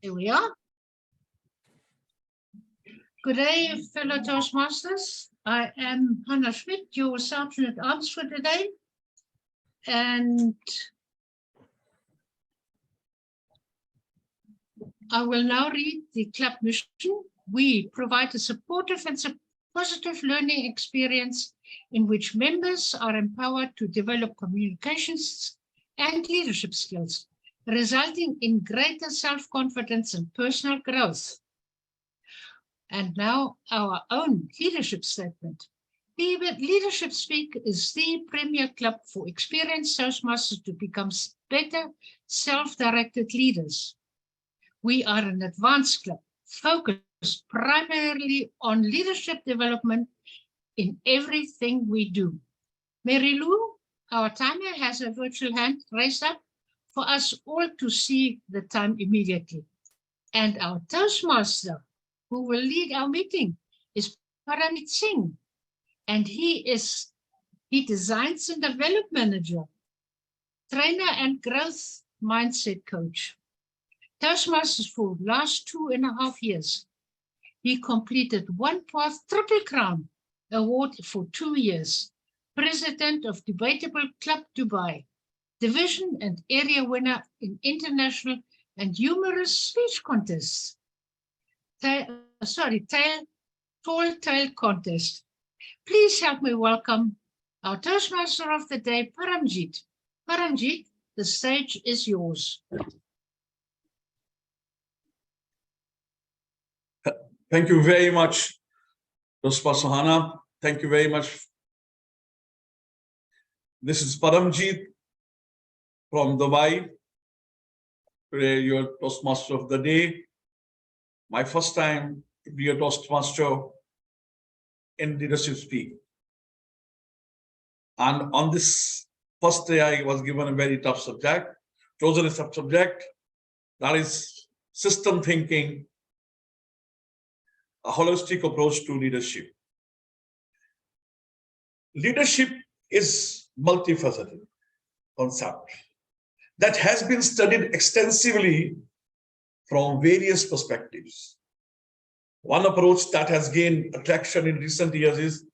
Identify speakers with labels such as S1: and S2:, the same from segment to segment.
S1: Here we are. Good day, fellow Toastmasters. I am Hannah Schmidt, your Sergeant at Arms for today. And I will now read the club mission. We provide a supportive and positive learning experience in which members are empowered to develop communications and leadership skills, resulting in greater self-confidence and personal growth. And now our own leadership statement. The Leadership Speak is the premier club for experienced Toastmasters to become better self-directed leaders. We are an advanced club focused primarily on leadership development in everything we do. Mary Lou, our timer, has a virtual hand raised up for us all to see the time immediately. And our Toastmaster, who will lead our meeting, is Paramjit Singh, and he designs and development manager, trainer and growth mindset coach. Toastmasters for the last 2.5 years. He completed One Path Triple Crown Award for 2 years, President of Debatable Club Dubai, Division and Area Winner in International and Humorous Speech Contests. Tall Tale Contest. Please help me welcome our Toastmaster of the day, Paramjit. Paramjit, the stage is yours.
S2: Thank you very much, Toastmaster Hannah. Thank you very much. This is Paramjit from Dubai. Today, your Toastmaster of the day. My first time to be a Toastmaster in Leadership Speak. And on this first day, I was given a very tough subject, chosen a subject, that is system thinking, a holistic approach to leadership. Leadership is multifaceted concept that has been studied extensively from various perspectives. One approach that has gained attraction in recent years is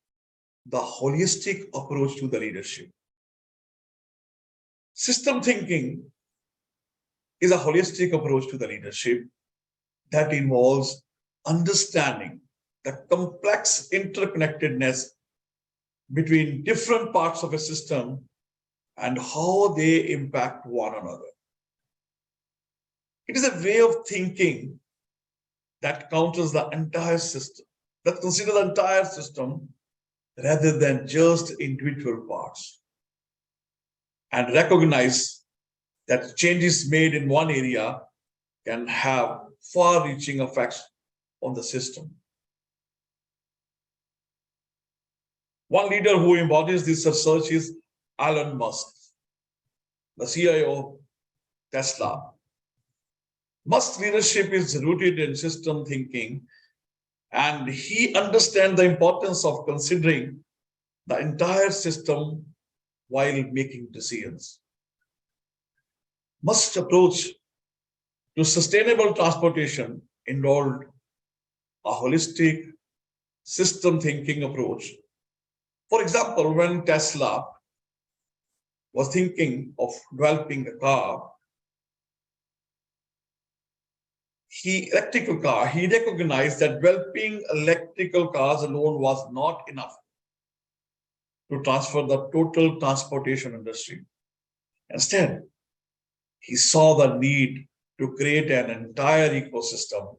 S2: the holistic approach to the leadership. System thinking is a holistic approach to the leadership that involves understanding the complex interconnectedness between different parts of a system and how they impact one another. It is a way of thinking that counters the entire system, that considers the entire system rather than just individual parts, and recognize that changes made in one area can have far-reaching effects on the system. One leader who embodies this research is Elon Musk, the CIO of Tesla. Musk's leadership is rooted in system thinking, and he understands the importance of considering the entire system while making decisions. Musk's approach to sustainable transportation involved a holistic system thinking approach. For example, when Tesla was thinking of developing a car, he recognized that developing electrical cars alone was not enough to transfer the total transportation industry. Instead, he saw the need to create an entire ecosystem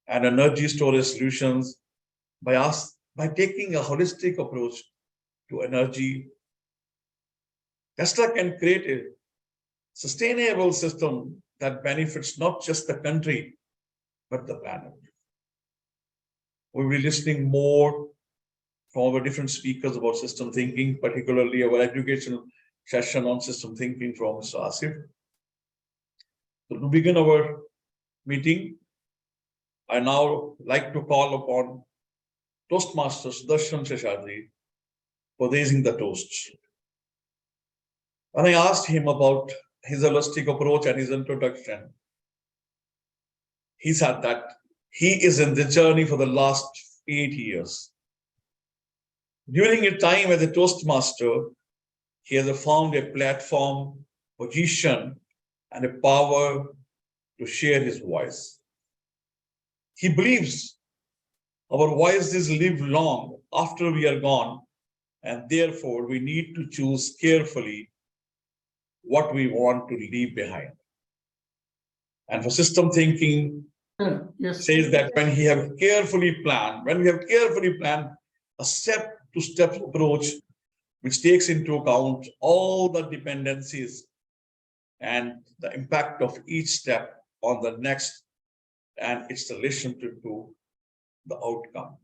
S2: and energy storage solutions by taking a holistic approach to energy. Tesla can create a sustainable system that benefits not just the country, but the planet. We'll be listening more from our different speakers about system thinking, particularly our educational session on system thinking from Mr. Asif. So to begin our meeting, I now like to call upon Toastmaster Sudarshan Sheshadri for raising the toast. When I asked him about his holistic approach and his introduction, he said that he is in the journey for the last 8 years. During his time as a Toastmaster, he has found a platform, position, and a power to share his voice. He believes our voices live long after we are gone, and therefore we need to choose carefully what we want to leave behind. And for system thinking, says that when we have carefully planned a step-to-step approach, which takes into account all the dependencies and the impact of each step on the next and its relationship to the outcome.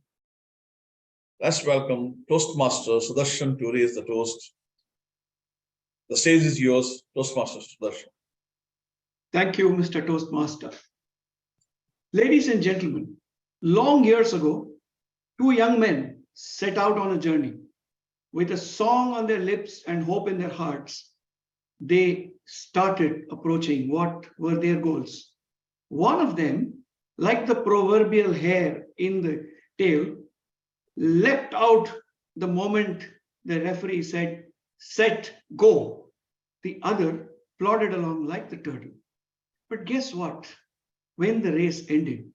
S2: Let's welcome Toastmaster Sudarshan to raise the toast. The stage is yours, Toastmaster Sudarshan.
S3: Thank you, Mr. Toastmaster. Ladies and gentlemen, long years ago, two young men set out on a journey. With a song on their lips and hope in their hearts, they started approaching what were their goals. One of them, like the proverbial hare in the tail, leapt out the moment the referee said, "Set, go." The other plodded along like the turtle. But guess what? When the race ended,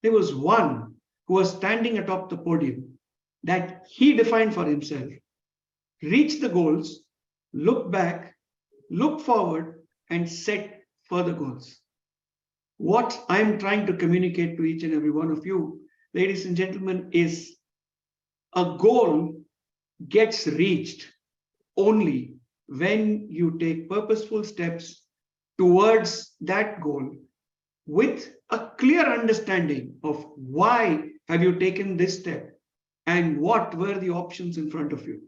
S3: there was one who was standing atop the podium that he defined for himself, reached the goals, looked back, looked forward, and set further goals. What I'm trying to communicate to each and every one of you, ladies and gentlemen, is a goal gets reached only when you take purposeful steps towards that goal with a clear understanding of why have you taken this step and what were the options in front of you.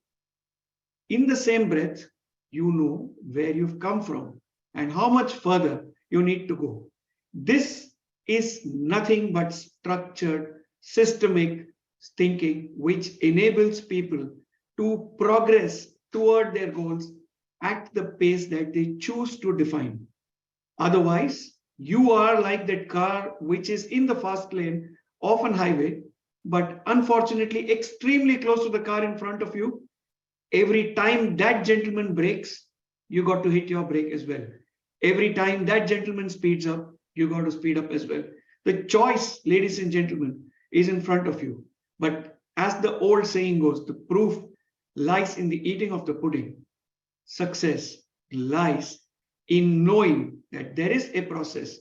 S3: In the same breath, you know where you've come from and how much further you need to go. This is nothing but structured, systemic thinking, which enables people to progress toward their goals at the pace that they choose to define. Otherwise, you are like that car which is in the fast lane of an highway, but unfortunately extremely close to the car in front of you. Every time that gentleman brakes, you got to hit your brake as well. Every time that gentleman speeds up, you got to speed up as well. The choice, ladies and gentlemen, is in front of you. But as the old saying goes, the proof lies in the eating of the pudding. Success lies in knowing that there is a process,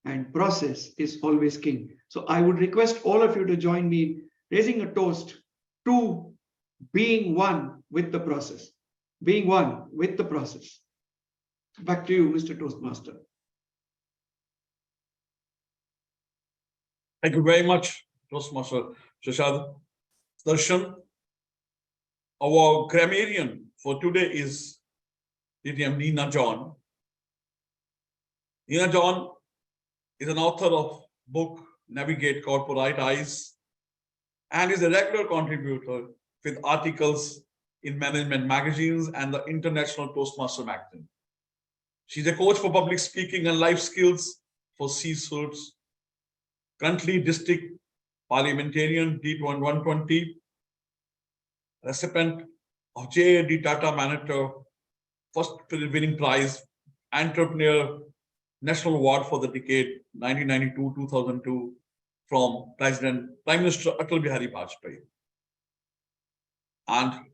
S3: and process is always king. So I would request all of you to join me in raising a toast to being one with the process. Being one with the process. Back to you, Mr. Toastmaster.
S2: Thank you very much, Toastmaster Shashad Darshan. Our grammarian for today is DTM Nina John. Nina John is an author of book Navigate Corporate Eyes and is a regular contributor with articles in management magazines and the International Toastmaster magazine. She's a coach for public speaking and life skills for C-suites, currently district parliamentarian D120, recipient of JAD Tata Manager first winning prize, entrepreneur national award for the decade 1992-2002 from Prime Minister Atal Bihari Vajpayee. And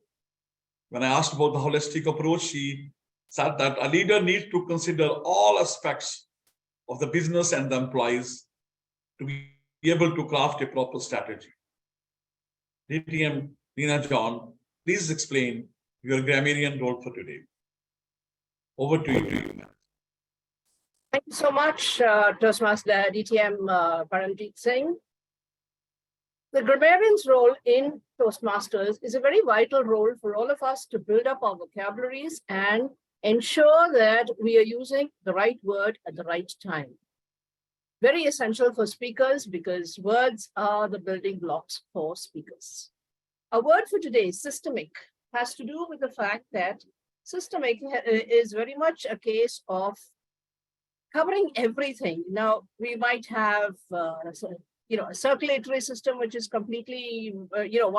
S2: when I asked about the holistic approach, she said that a leader needs to consider all aspects of the business and the employees to be able to craft a proper strategy. DTM Nina John, please explain your grammarian role for today. Over to you, ma'am.
S4: Thank you so much, Toastmaster DTM Paramjit Singh. The grammarian's role in Toastmasters is a very vital role for all of us to build up our vocabularies and ensure that we are using the right word at the right time. Very essential for speakers because words are the building blocks for speakers. Our word for today, systemic, has to do with the fact that systemic is very much a case of covering everything. Now, we might have, a circulatory system, which is completely,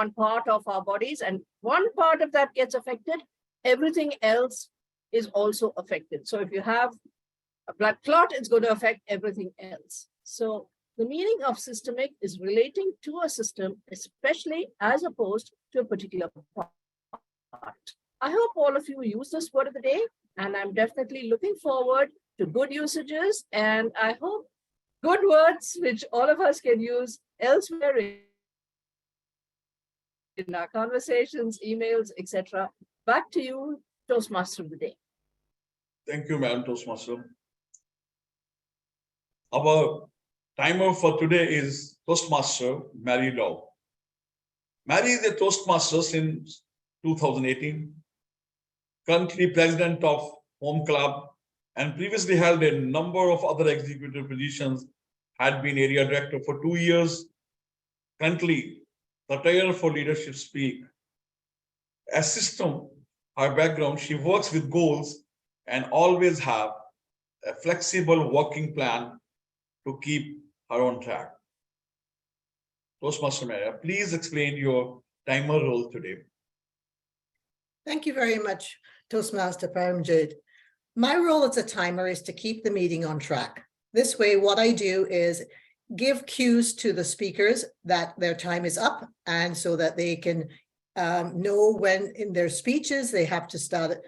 S4: one part of our bodies, and one part of that gets affected, everything else is also affected. So if you have a blood clot, it's going to affect everything else. So the meaning of systemic is relating to a system, especially as opposed to a particular part. I hope all of you use this word of the day, and I'm definitely looking forward to good usages, and I hope good words which all of us can use elsewhere in our conversations, emails, etc. Back to you, Toastmaster of the day.
S2: Thank you, Madam Toastmaster. Our timer for today is Toastmaster Mary Law. Mary is a Toastmaster since 2018, currently president of Home Club, and previously held a number of other executive positions, had been area director for 2 years, currently the trainer for Leadership Speak. As system, her background, she works with goals and always have a flexible working plan to keep her on track. Toastmaster Mary, please explain your timer role today.
S5: Thank you very much, Toastmaster Paramjit. My role as a timer is to keep the meeting on track. This way, what I do is give cues to the speakers that their time is up, and so that they can know when in their speeches they have to start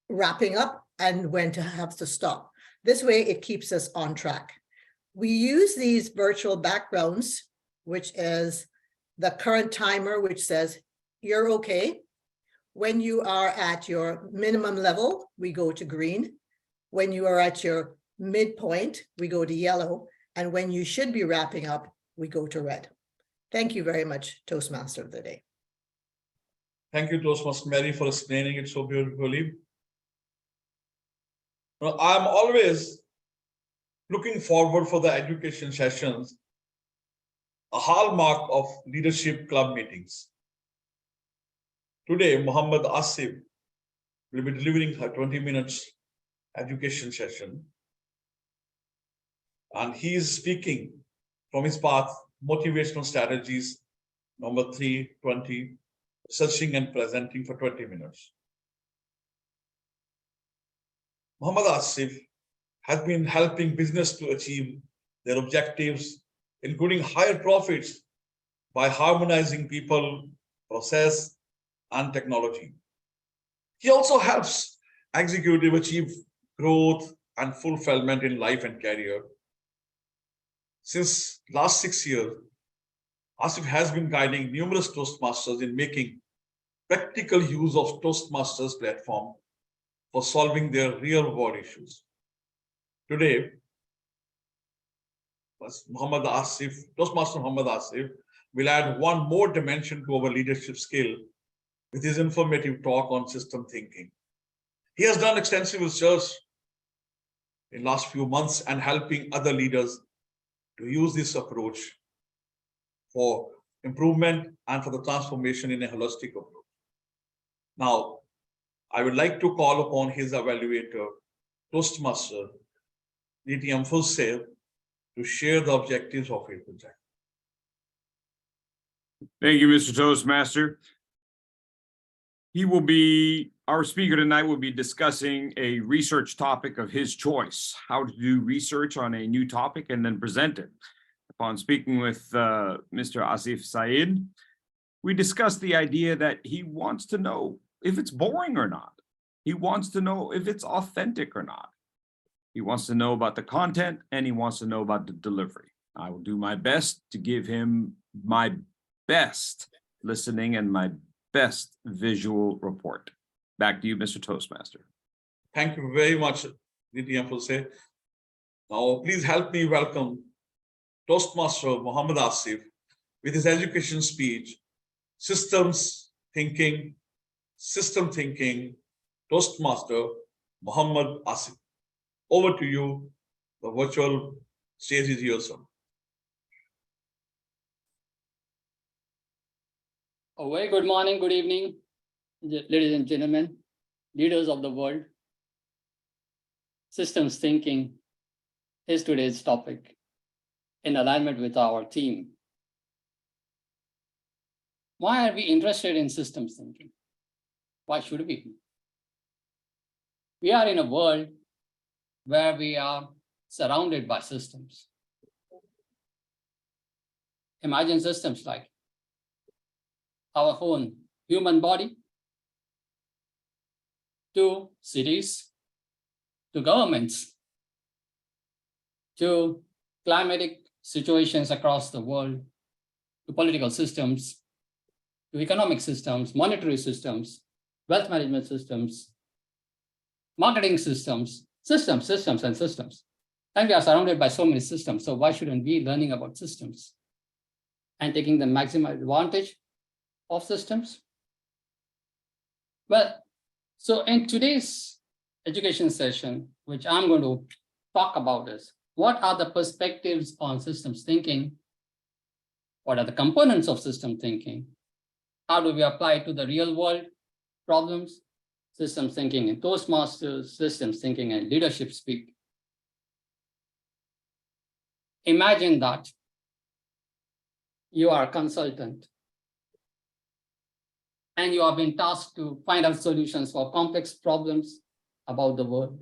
S5: wrapping up and when to have to stop. This way, it keeps us on track. We use these virtual backgrounds, which is the current timer, which says, you're okay. When you are at your minimum level, we go to green. When you are at your midpoint, we go to yellow. And when you should be wrapping up, we go to red. Thank you very much, Toastmaster of the Day.
S2: Thank you, Toastmaster Mary, for explaining it so beautifully. Well, I'm always looking forward for the education sessions, a hallmark of leadership club meetings. Today, Muhammad Asif will be delivering her 20 minutes education session. And he is speaking from his path, Motivational Strategies, number 320, researching and presenting for 20 minutes. Muhammad Asif has been helping business to achieve their objectives, including higher profits, by harmonizing people, process, and technology. He also helps executives achieve growth and fulfillment in life and career. Since last 6 years, Asif has been guiding numerous Toastmasters in making practical use of Toastmasters platform for solving their real-world issues. Today, Toastmaster Muhammad Asif will add one more dimension to our leadership skill with his informative talk on system thinking. He has done extensive research in the last few months and helping other leaders to use this approach for improvement and for the transformation in a holistic approach. Now, I would like to call upon his evaluator, Toastmaster, DTM Fursey, to share the objectives of his project.
S6: Thank you, Mr. Toastmaster. Our speaker tonight will be discussing a research topic of his choice, how to do research on a new topic and then present it. Upon speaking with Mr. Asif Saiyed, we discussed the idea that he wants to know if it's boring or not. He wants to know if it's authentic or not. He wants to know about the content, and he wants to know about the delivery. I will do my best to give him my best listening and my best visual report. Back to you, Mr. Toastmaster.
S2: Thank you very much, DTM Fursey. Now, please help me welcome Toastmaster Muhammad Asif with his education speech, System Thinking, Toastmaster Muhammad Asif. Over to you. The virtual stage is yours, sir.
S7: A very good morning, good evening, ladies and gentlemen, leaders of the world. Systems thinking is today's topic in alignment with our theme. Why are we interested in systems thinking? Why should we be? We are in a world where we are surrounded by systems. Imagine systems like our own human body, to cities, to governments, to climatic situations across the world, to political systems, to economic systems, monetary systems, wealth management systems, marketing systems, and systems. And we are surrounded by so many systems. So why shouldn't we be learning about systems and taking the maximum advantage of systems? Well, so in today's education session, which I'm going to talk about is, what are the perspectives on systems thinking? What are the components of system thinking? How do we apply it to the real world problems? Systems thinking in Toastmasters, systems thinking in leadership speak. Imagine that you are a consultant and you have been tasked to find out solutions for complex problems about the world.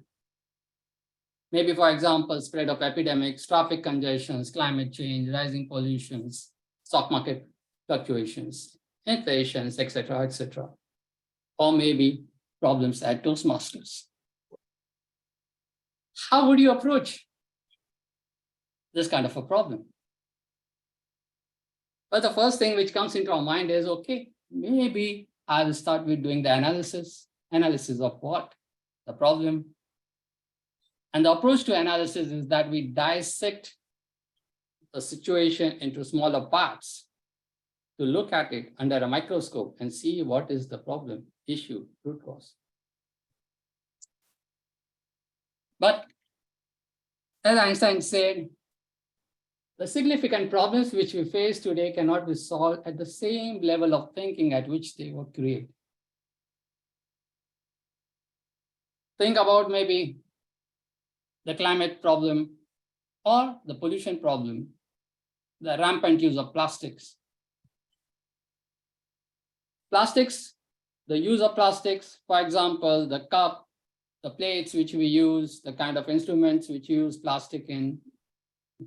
S7: Maybe, for example, spread of epidemics, traffic congestions, climate change, rising pollutions, stock market fluctuations, inflations, etc., etc. Or maybe problems at Toastmasters. How would you approach this kind of a problem? But the first thing which comes into our mind is, okay, maybe I will start with doing the analysis. Analysis of what? The problem. And the approach to analysis is that we dissect the situation into smaller parts to look at it under a microscope and see what is the problem, issue, root cause. But as Einstein said, the significant problems which we face today cannot be solved at the same level of thinking at which they were created. Think about maybe the climate problem or the pollution problem, the rampant use of plastics. Plastics, the use of plastics, for example, the cup, the plates which we use, the kind of instruments which use plastic in,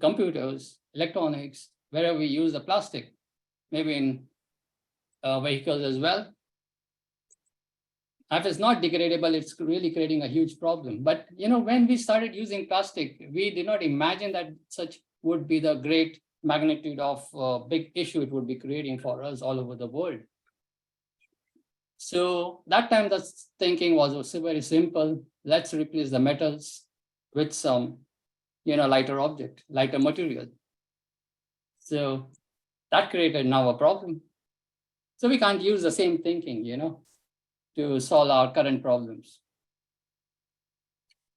S7: computers, electronics, wherever we use the plastic, maybe in vehicles as well. If it's not degradable, it's really creating a huge problem. But when we started using plastic, we did not imagine that such would be the great magnitude of big issue it would be creating for us all over the world. So that time the thinking was also very simple. Let's replace the metals with some lighter object, lighter material. So that created now a problem. So we can't use the same thinking, to solve our current problems.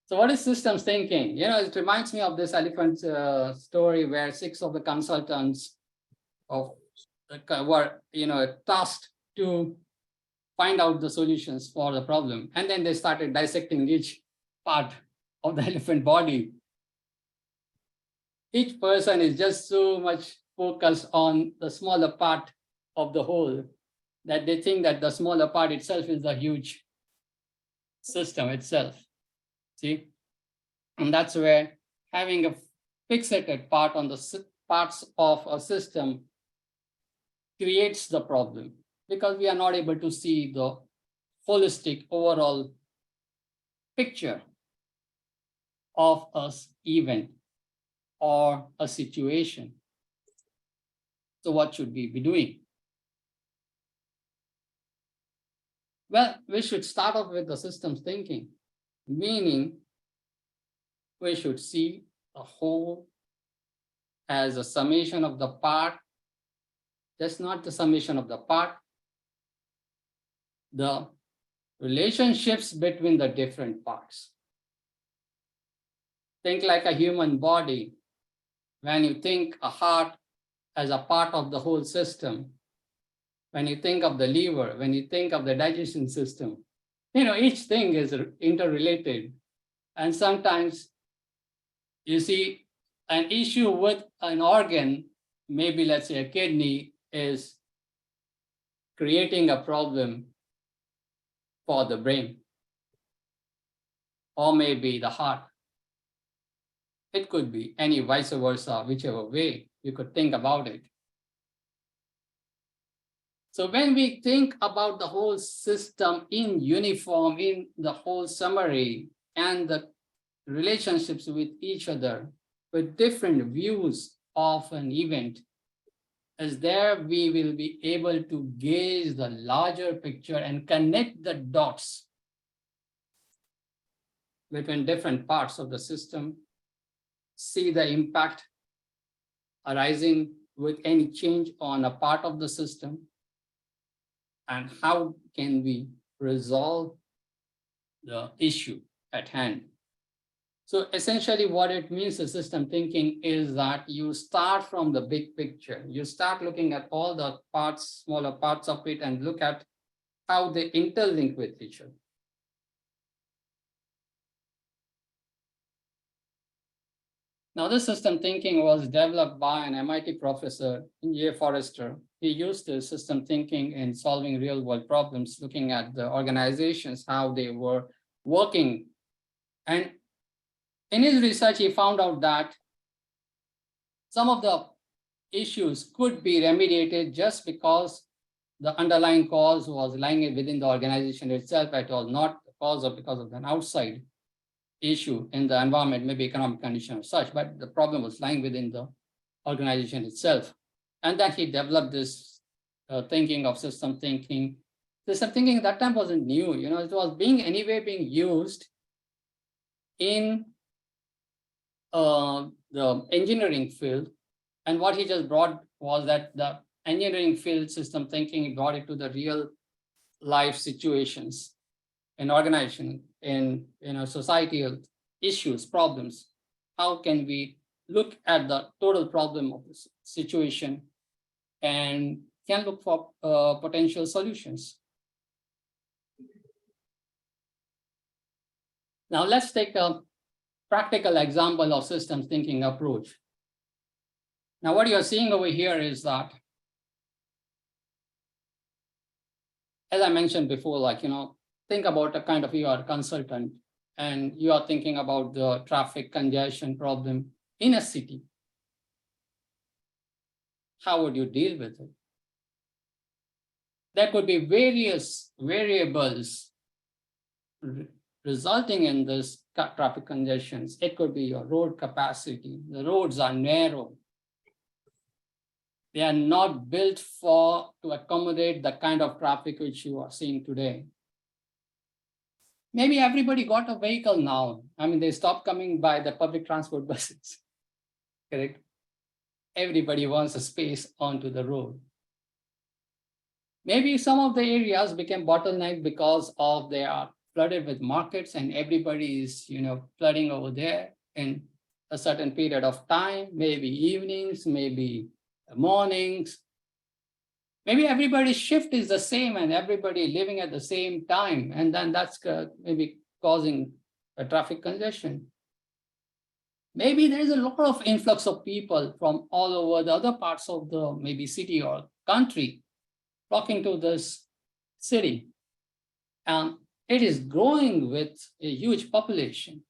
S7: So what is systems thinking? It reminds me of this elephant story where 6 of the consultants were, tasked to find out the solutions for the problem. And then they started dissecting each part of the elephant body. Each person is just so much focused on the smaller part of the whole that they think that the smaller part itself is the huge system itself. See? And that's where having a fixated part on the parts of a system creates the problem, because we are not able to see the holistic overall picture of an event or a situation. So what should we be doing? Well, we should start off with the systems thinking, meaning we should see the whole as a summation of the part. That's not the summation of the part. The relationships between the different parts. Think like a human body. When you think a heart as a part of the whole system, when you think of the liver, when you think of the digestion system, each thing is interrelated. And sometimes, You see, an issue with an organ, maybe let's say a kidney, is creating a problem for the brain, or maybe the heart. It could be any vice versa, whichever way you could think about it. So when we think about the whole system in uniform, in the whole summary, and the relationships with each other, with different views of an event, as there we will be able to gauge the larger picture and connect the dots between different parts of the system, see the impact arising with any change on a part of the system, and how can we resolve the issue at hand. So essentially what it means, the system thinking, is that you start from the big picture. You start looking at all the parts, smaller parts of it, and look at how they interlink with each other. Now, this system thinking was developed by an MIT professor, J. Forrester. He used this system thinking in solving real world problems, looking at the organizations, how they were working. And in his research, he found out that some of the issues could be remediated just because the underlying cause was lying within the organization itself. It was not the cause or because of an outside issue in the environment, maybe economic condition or such, but the problem was lying within the organization itself. And then he developed this thinking of system thinking. System thinking at that time wasn't new, it was being used in the engineering field. And what he just brought was that the engineering field system thinking brought it to the real life situations in organization, in societal issues, problems. How can we look at the total problem of the situation and can look for potential solutions? Now let's take a practical example of systems thinking approach. Now what you're seeing over here is that, as I mentioned before, think about a kind of, you are a consultant and you are thinking about the traffic congestion problem in a city. How would you deal with it? There could be various variables resulting in this traffic congestions. It could be your road capacity. The roads are narrow. They are not built to accommodate the kind of traffic which you are seeing today. Maybe everybody got a vehicle now. They stopped coming by the public transport buses, correct? Everybody wants a space onto the road. Maybe some of the areas became bottlenecked because they are flooded with markets and everybody is, flooding over there in a certain period of time, maybe evenings, maybe mornings. Maybe everybody's shift is the same and everybody living at the same time. And then that's maybe causing a traffic congestion. Maybe there is a lot of influx of people from all over the other parts of the maybe city or country flocking to this city. And it is growing with a huge population.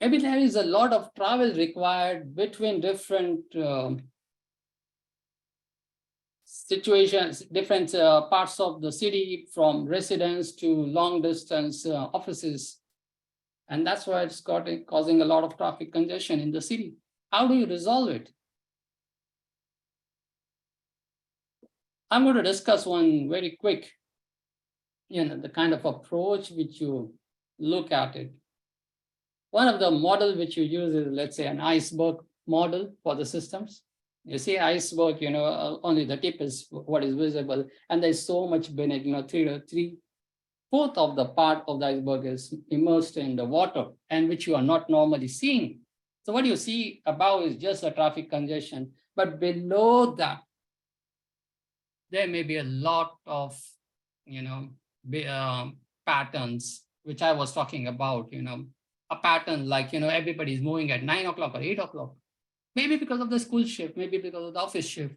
S7: Maybe there is a lot of travel required between different situations, different parts of the city, from residence to long distance offices. And that's why it's causing a lot of traffic congestion in the city. How do you resolve it? I'm going to discuss one very quick, the kind of approach which you look at it. One of the models which you use is, let's say, an iceberg model for the systems. You see iceberg, only the tip is what is visible, and there's so much beneath, 3/4 of the part of the iceberg is immersed in the water, and which you are not normally seeing. So what you see above is just a traffic congestion, but below that, there may be a lot of, patterns, which I was talking about, a pattern like, everybody's moving at 9 o'clock or 8 o'clock. Maybe because of the school shift, maybe because of the office shift.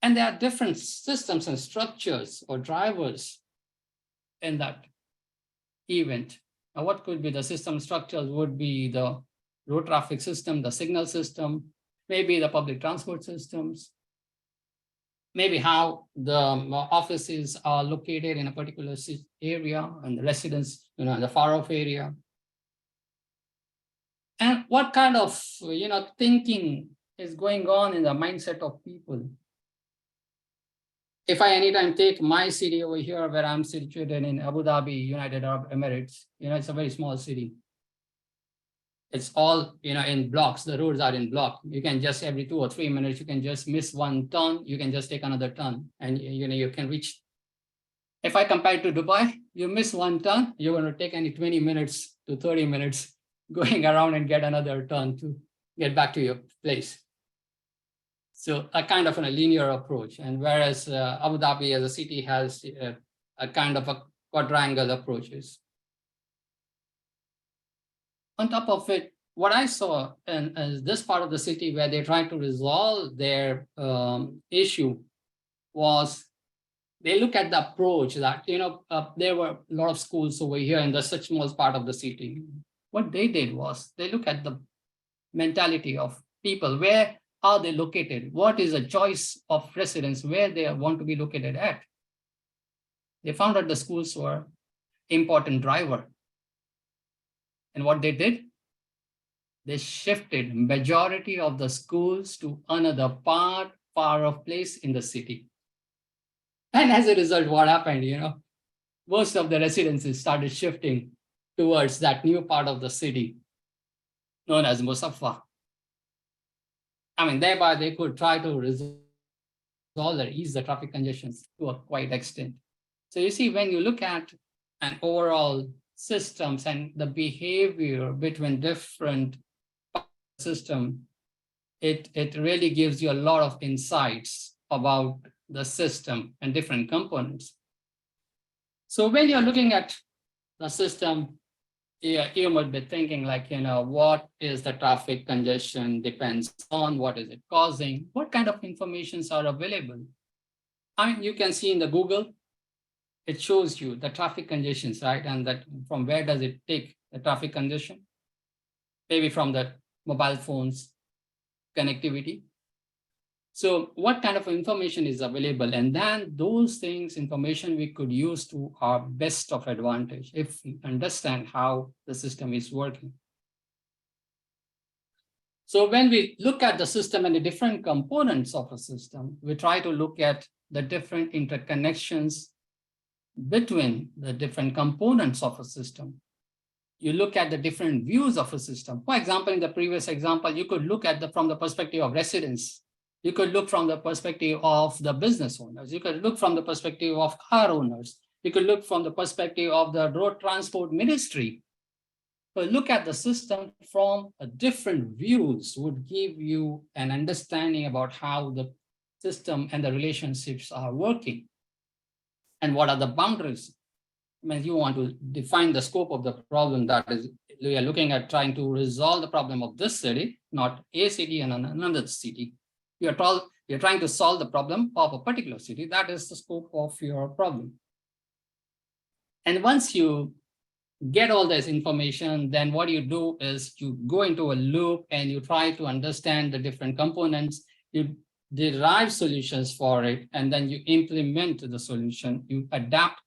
S7: And there are different systems and structures or drivers in that event. Now, what could be the system structures would be the road traffic system, the signal system, maybe the public transport systems, maybe how the offices are located in a particular area and the residents, in the far off area. And what kind of, thinking is going on in the mindset of people. If I anytime take my city over here where I'm situated in Abu Dhabi, United Arab Emirates, it's a very small city. It's all, in blocks. The roads are in block. You can just every 2 or 3 minutes, you can just miss one turn. You can just take another turn and, you can reach. If I compare it to Dubai, you miss one turn, you're going to take any 20 minutes to 30 minutes going around and get another turn to get back to your place. So a kind of a linear approach. And whereas Abu Dhabi as a city has a kind of a quadrangle approaches. On top of it, what I saw in this part of the city where they tried to resolve their issue was they look at the approach that, there were a lot of schools over here in such small part of the city. What they did was they look at the mentality of people. Where are they located? What is the choice of residents where they want to be located at? They found that the schools were important driver. And what they did? They shifted majority of the schools to another part, far off place in the city. And as a result, what happened, most of the residences started shifting towards that new part of the city known as Musaffa. Thereby they could try to resolve or ease the traffic congestions to a quite extent. So you see, when you look at an overall systems and the behavior between different systems, it really gives you a lot of insights about the system and different components. So when you're looking at the system, you might be thinking like, what is the traffic congestion depends on, what is it causing, what kind of informations are available. You can see in the Google, it shows you the traffic congestions, right? And that from where does it take the traffic congestion? Maybe from the mobile phones connectivity. So what kind of information is available? And then those things, information we could use to our best of advantage if we understand how the system is working. So when we look at the system and the different components of a system, we try to look at the different interconnections between the different components of a system. You look at the different views of a system. For example, in the previous example, you could look at from the perspective of residents. You could look from the perspective of the business owners. You could look from the perspective of car owners. You could look from the perspective of the road transport ministry. So look at the system from different views would give you an understanding about how the system and the relationships are working and what are the boundaries. When you want to define the scope of the problem, that is, we are looking at trying to resolve the problem of this city, not a city and another city. You're trying to solve the problem of a particular city. That is the scope of your problem. And once you get all this information, then what you do is you go into a loop and you try to understand the different components. You derive solutions for it, and then you implement the solution. You adapt.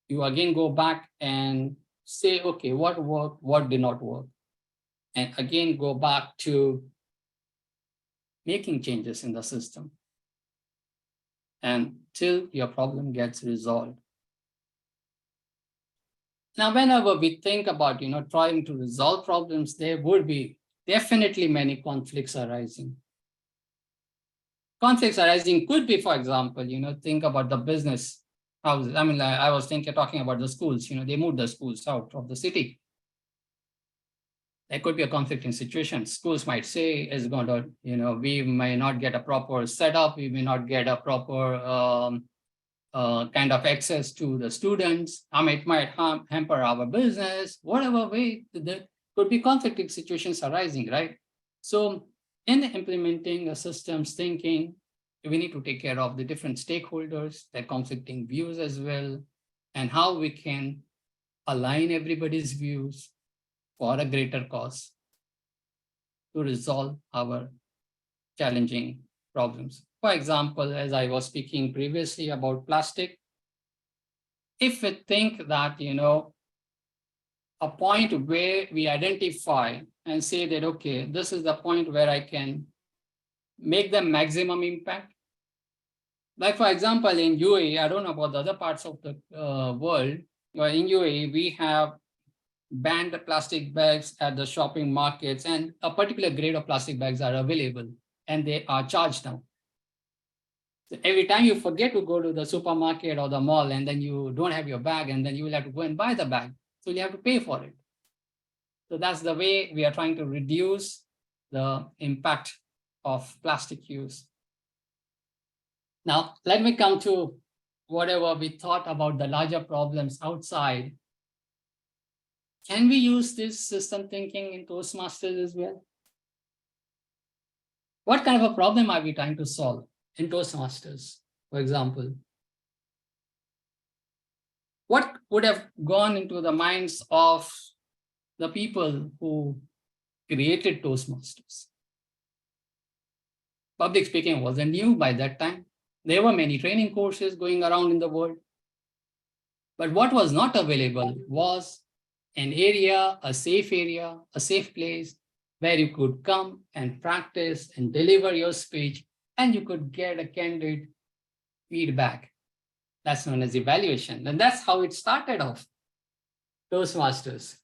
S7: You again go back and say, okay, what worked, what did not work? And again, go back to making changes in the system until your problem gets resolved. Now, whenever we think about, trying to resolve problems, there would be definitely many conflicts arising. Conflicts arising could be, for example, think about the business houses. I was talking about the schools, they moved the schools out of the city. There could be a conflicting situation. Schools might say is going to, we may not get a proper setup. We may not get a proper kind of access to the students. It might hamper our business, whatever way there could be conflicting situations arising, right? So in implementing a systems thinking, we need to take care of the different stakeholders, their conflicting views as well, and how we can align everybody's views for a greater cause to resolve our challenging problems. For example, as I was speaking previously about plastic, if we think that, a point where we identify and say that, okay, this is the point where I can make the maximum impact. Like, for example, in UAE, I don't know about the other parts of the world, but in UAE, we have banned the plastic bags at the shopping markets, and a particular grade of plastic bags are available and they are charged now. So every time you forget to go to the supermarket or the mall and then you don't have your bag, and then you will have to go and buy the bag. So you have to pay for it. So that's the way we are trying to reduce the impact of plastic use. Now, let me come to whatever we thought about the larger problems outside. Can we use this system thinking in Toastmasters as well? What kind of a problem are we trying to solve in Toastmasters, for example? What would have gone into the minds of the people who created Toastmasters? Public speaking wasn't new by that time. There were many training courses going around in the world. But what was not available was an area, a safe place where you could come and practice and deliver your speech, and you could get a candid feedback. That's known as evaluation. And that's how it started off, Toastmasters.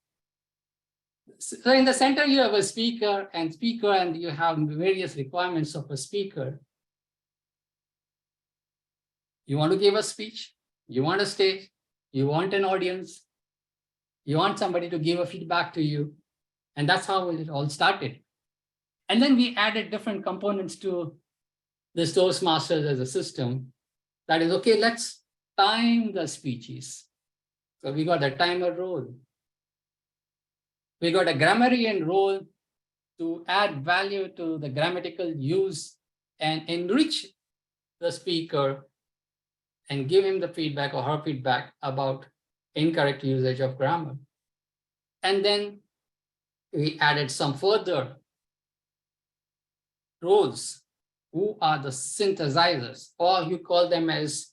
S7: So in the center, you have a speaker, and you have various requirements of a speaker. You want to give a speech, you want a stage, you want an audience, you want somebody to give a feedback to you. And that's how it all started. And then we added different components to this Toastmasters as a system. That is, okay, let's time the speeches. So we got a timer role. We got a grammarian role to add value to the grammatical use and enrich the speaker and give him the feedback or her feedback about incorrect usage of grammar. And then we added some further roles who are the synthesizers, or you call them as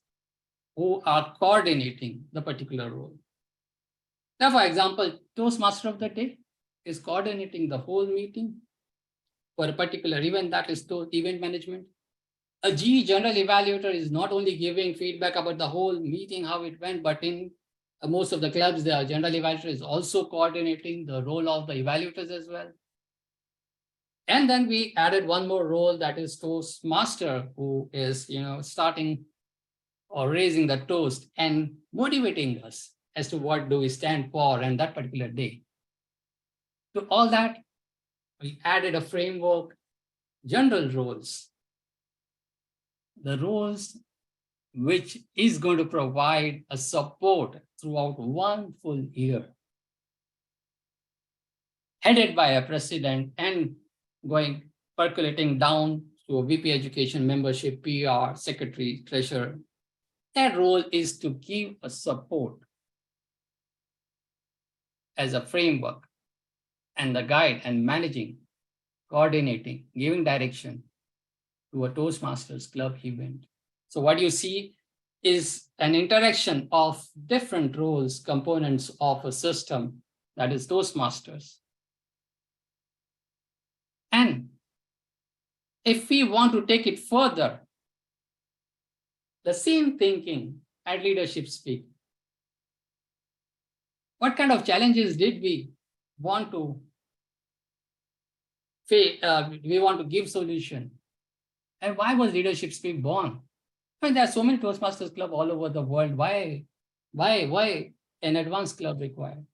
S7: who are coordinating the particular role. Now, for example, Toastmaster of the day is coordinating the whole meeting for a particular event, that is event management. A GE general evaluator is not only giving feedback about the whole meeting, how it went, but in most of the clubs, the general evaluator is also coordinating the role of the evaluators as well. And then we added one more role, that is Toastmaster, who is, starting or raising the toast and motivating us as to what do we stand for on that particular day. To all that, we added a framework, general roles, the roles which is going to provide a support throughout one full year, headed by a president and percolating down to a VP education, membership, PR, secretary, treasurer. That role is to give a support as a framework and the guide and managing, coordinating, giving direction to a Toastmasters club event. So what you see is an interaction of different roles, components of a system that is Toastmasters. And if we want to take it further, the same thinking at Leadership Speak. What kind of challenges did we want to face? We want to give solution. And why was Leadership Speak born? I mean, there are so many Toastmasters clubs all over the world. Why an advanced club required?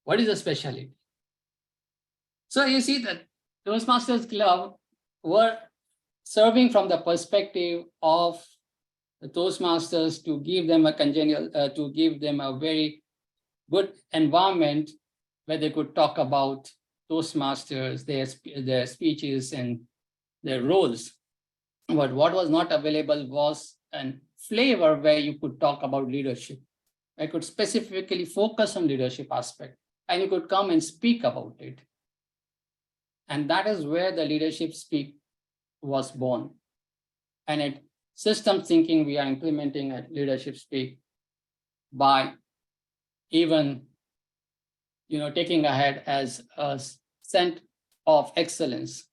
S7: What is the specialty? So you see that Toastmasters club were serving from the perspective of the Toastmasters to give them a congenial, to give them a very good environment where they could talk about Toastmasters, their speeches and their roles. But what was not available was a flavor where you could talk about leadership. I could specifically focus on leadership aspect and you could come and speak about it. And that is where the leadership speak was born. And at system thinking, we are implementing a leadership speak by even taking ahead as a center of excellence.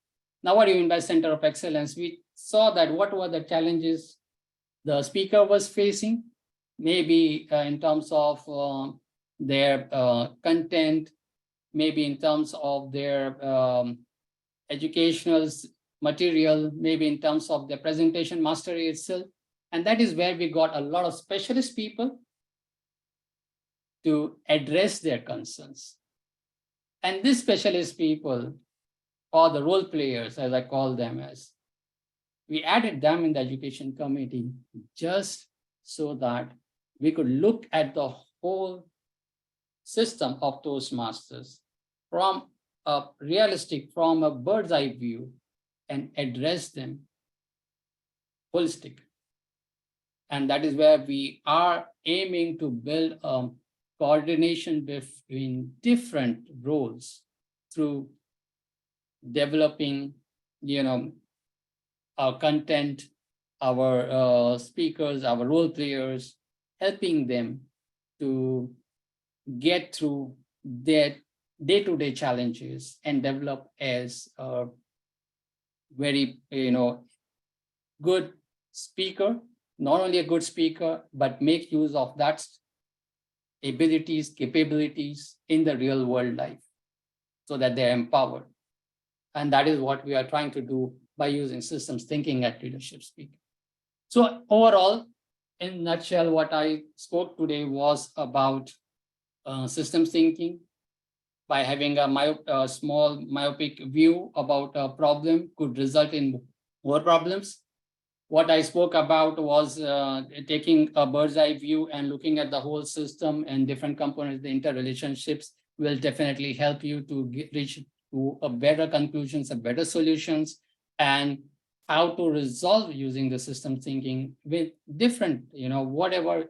S7: Now, what do you mean by center of excellence? We saw that what were the challenges the speaker was facing, maybe in terms of their content, maybe in terms of their educational material, maybe in terms of the presentation mastery itself. And that is where we got a lot of specialist people to address their concerns. And these specialist people, or the role players, as I call them as, we added them in the education committee just so that we could look at the whole system of Toastmasters from a realistic, from a bird's eye view, and address them holistic. And that is where we are aiming to build a coordination between different roles through developing, our content, our speakers, our role players, helping them to get through their day-to-day challenges and develop as a very, good speaker, not only a good speaker, but make use of that abilities, capabilities in the real world life so that they're empowered. And that is what we are trying to do by using systems thinking at leadership speak. So overall, in a nutshell, what I spoke today was about systems thinking. By having a small myopic view about a problem could result in more problems. What I spoke about was taking a bird's eye view and looking at the whole system and different components, the interrelationships will definitely help you to reach to a better conclusions, a better solutions, and how to resolve using the system thinking with different, whatever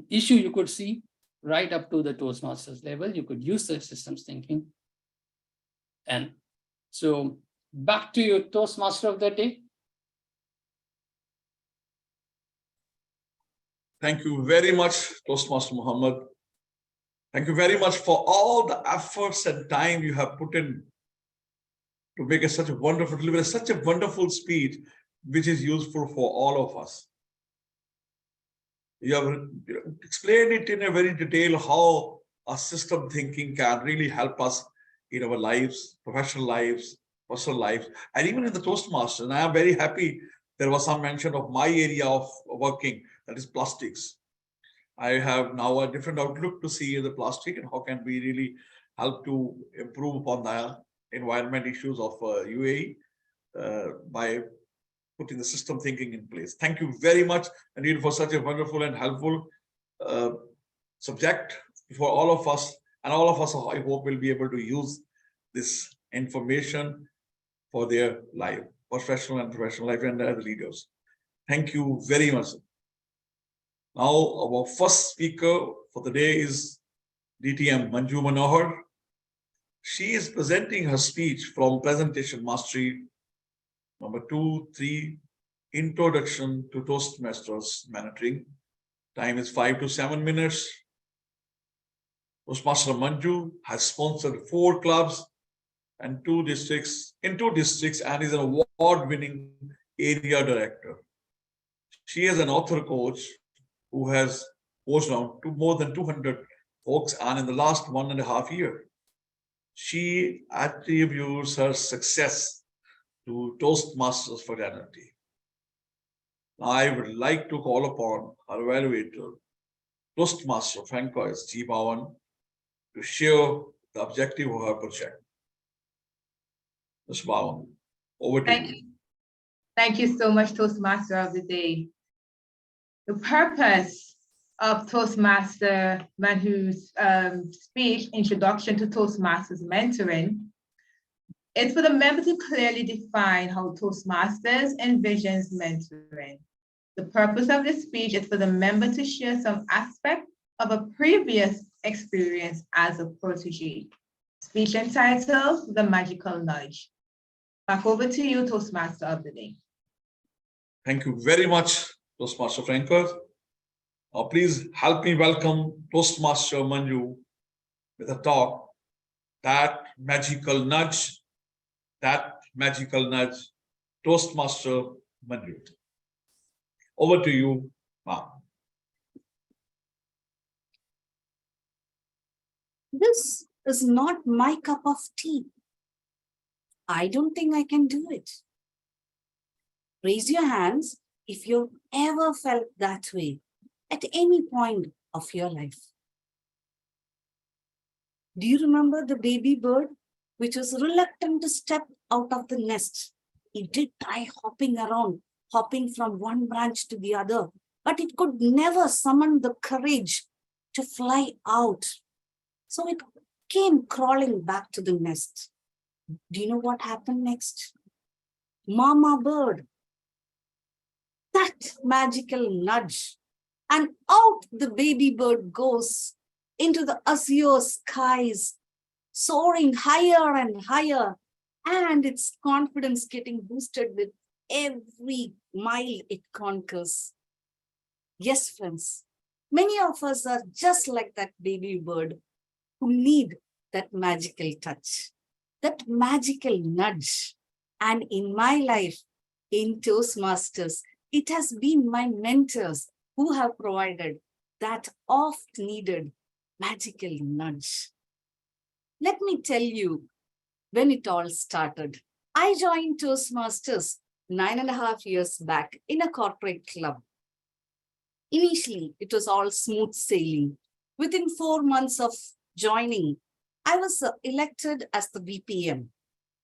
S7: issue you could see right up to the Toastmasters level, you could use the systems thinking. And so back to you, Toastmaster of the day.
S2: Thank you very much, Toastmaster Mohammed. Thank you very much for all the efforts and time you have put in to make such a wonderful speech, which is useful for all of us. You have explained it in a very detail how a system thinking can really help us in our lives, professional lives, personal lives, and even in the Toastmasters. And I am very happy there was some mention of my area of working, that is plastics. I have now a different outlook to see the plastic and how can we really help to improve upon the environment issues of UAE by putting the system thinking in place. Thank you very much, indeed, for such a wonderful and helpful subject for all of us. And all of us, I hope, will be able to use this information for their life, professional life, and as leaders. Thank you very much. Now, our first speaker for the day is DTM Manju Manohar. She is presenting her speech from Presentation Mastery number 2-3, Introduction to Toastmasters Monitoring. Time is 5 to 7 minutes. Toastmaster Manju has sponsored 4 clubs and 2 districts and is an award-winning area director. She is an author coach who has coached on to more than 200 folks, and in the last 1.5 years, she attributes her success to Toastmasters fraternity. I would like to call upon our evaluator, Toastmaster Francoise G. Bowen, to share the objective of her project. Ms. Bowen, over to you.
S8: Thank you so much, Toastmaster of the day. The purpose of Toastmaster Manju's speech, Introduction to Toastmasters Mentoring, is for the member to clearly define how Toastmasters envisions mentoring. The purpose of this speech is for the member to share some aspect of a previous experience as a protege. Speech entitled, The Magical Nudge. Back over to you, Toastmaster of the Day.
S2: Thank you very much, Toastmaster Francoise. Please help me welcome Toastmaster Manju with a talk, That Magical Nudge, That Magical Nudge, Toastmaster Manju. Over to you, ma'am.
S9: This is not my cup of tea. I don't think I can do it. Raise your hands if you've ever felt that way at any point of your life. Do you remember the baby bird which was reluctant to step out of the nest? It did try hopping around, hopping from one branch to the other, but it could never summon the courage to fly out. So it came crawling back to the nest. Do you know what happened next? Mama bird. That magical nudge. And out the baby bird goes into the azure skies, soaring higher and higher, and its confidence getting boosted with every mile it conquers. Yes, friends, many of us are just like that baby bird who need that magical touch, that magical nudge. And in my life, in Toastmasters, it has been my mentors who have provided that oft-needed magical nudge. Let me tell you when it all started. I joined Toastmasters 9.5 years back in a corporate club. Initially, it was all smooth sailing. Within 4 months of joining, I was elected as the VPM.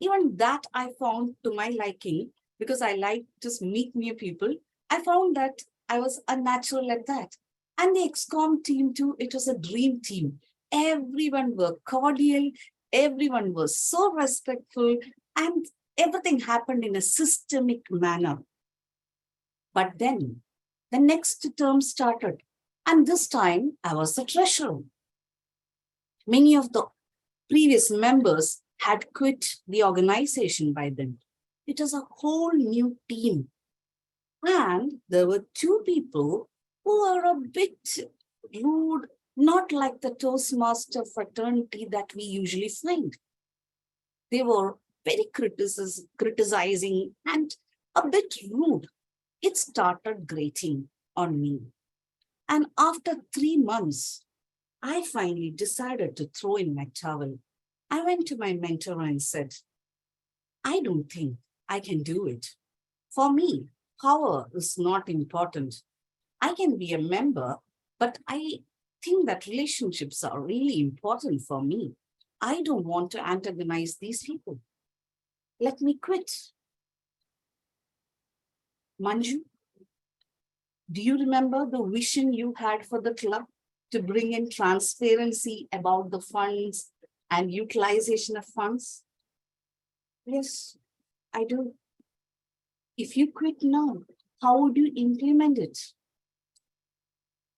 S9: Even that I found to my liking, because I like to meet new people. I found that I was a natural at that. And the XCOM team too, it was a dream team. Everyone were cordial, everyone was so respectful, and everything happened in a systemic manner. But then the next term started, and this time I was the treasurer. Many of the previous members had quit the organization by then. It was a whole new team. And there were 2 people who were a bit rude, not like the Toastmaster fraternity that we usually find. They were very criticizing and a bit rude. It started grating on me. And after 3 months, I finally decided to throw in my towel. I went to my mentor and said, I don't think I can do it. For me, power is not important. I can be a member, but I think that relationships are really important for me. I don't want to antagonize these people. Let me quit. Manju, do you remember the vision you had for the club to bring in transparency about the funds and utilization of funds? Yes, I do. If you quit now, how would you implement it?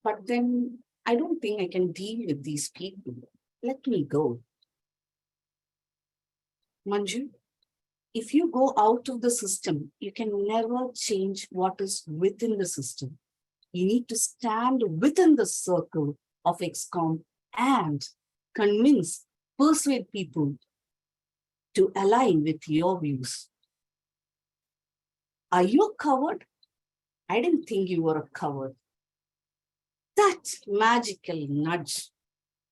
S9: But then I don't think I can deal with these people. Let me go. Manju, if you go out of the system, you can never change what is within the system. You need to stand within the circle of XCOM and convince, persuade people to align with your views. Are you a coward? I didn't think you were a coward. That magical nudge,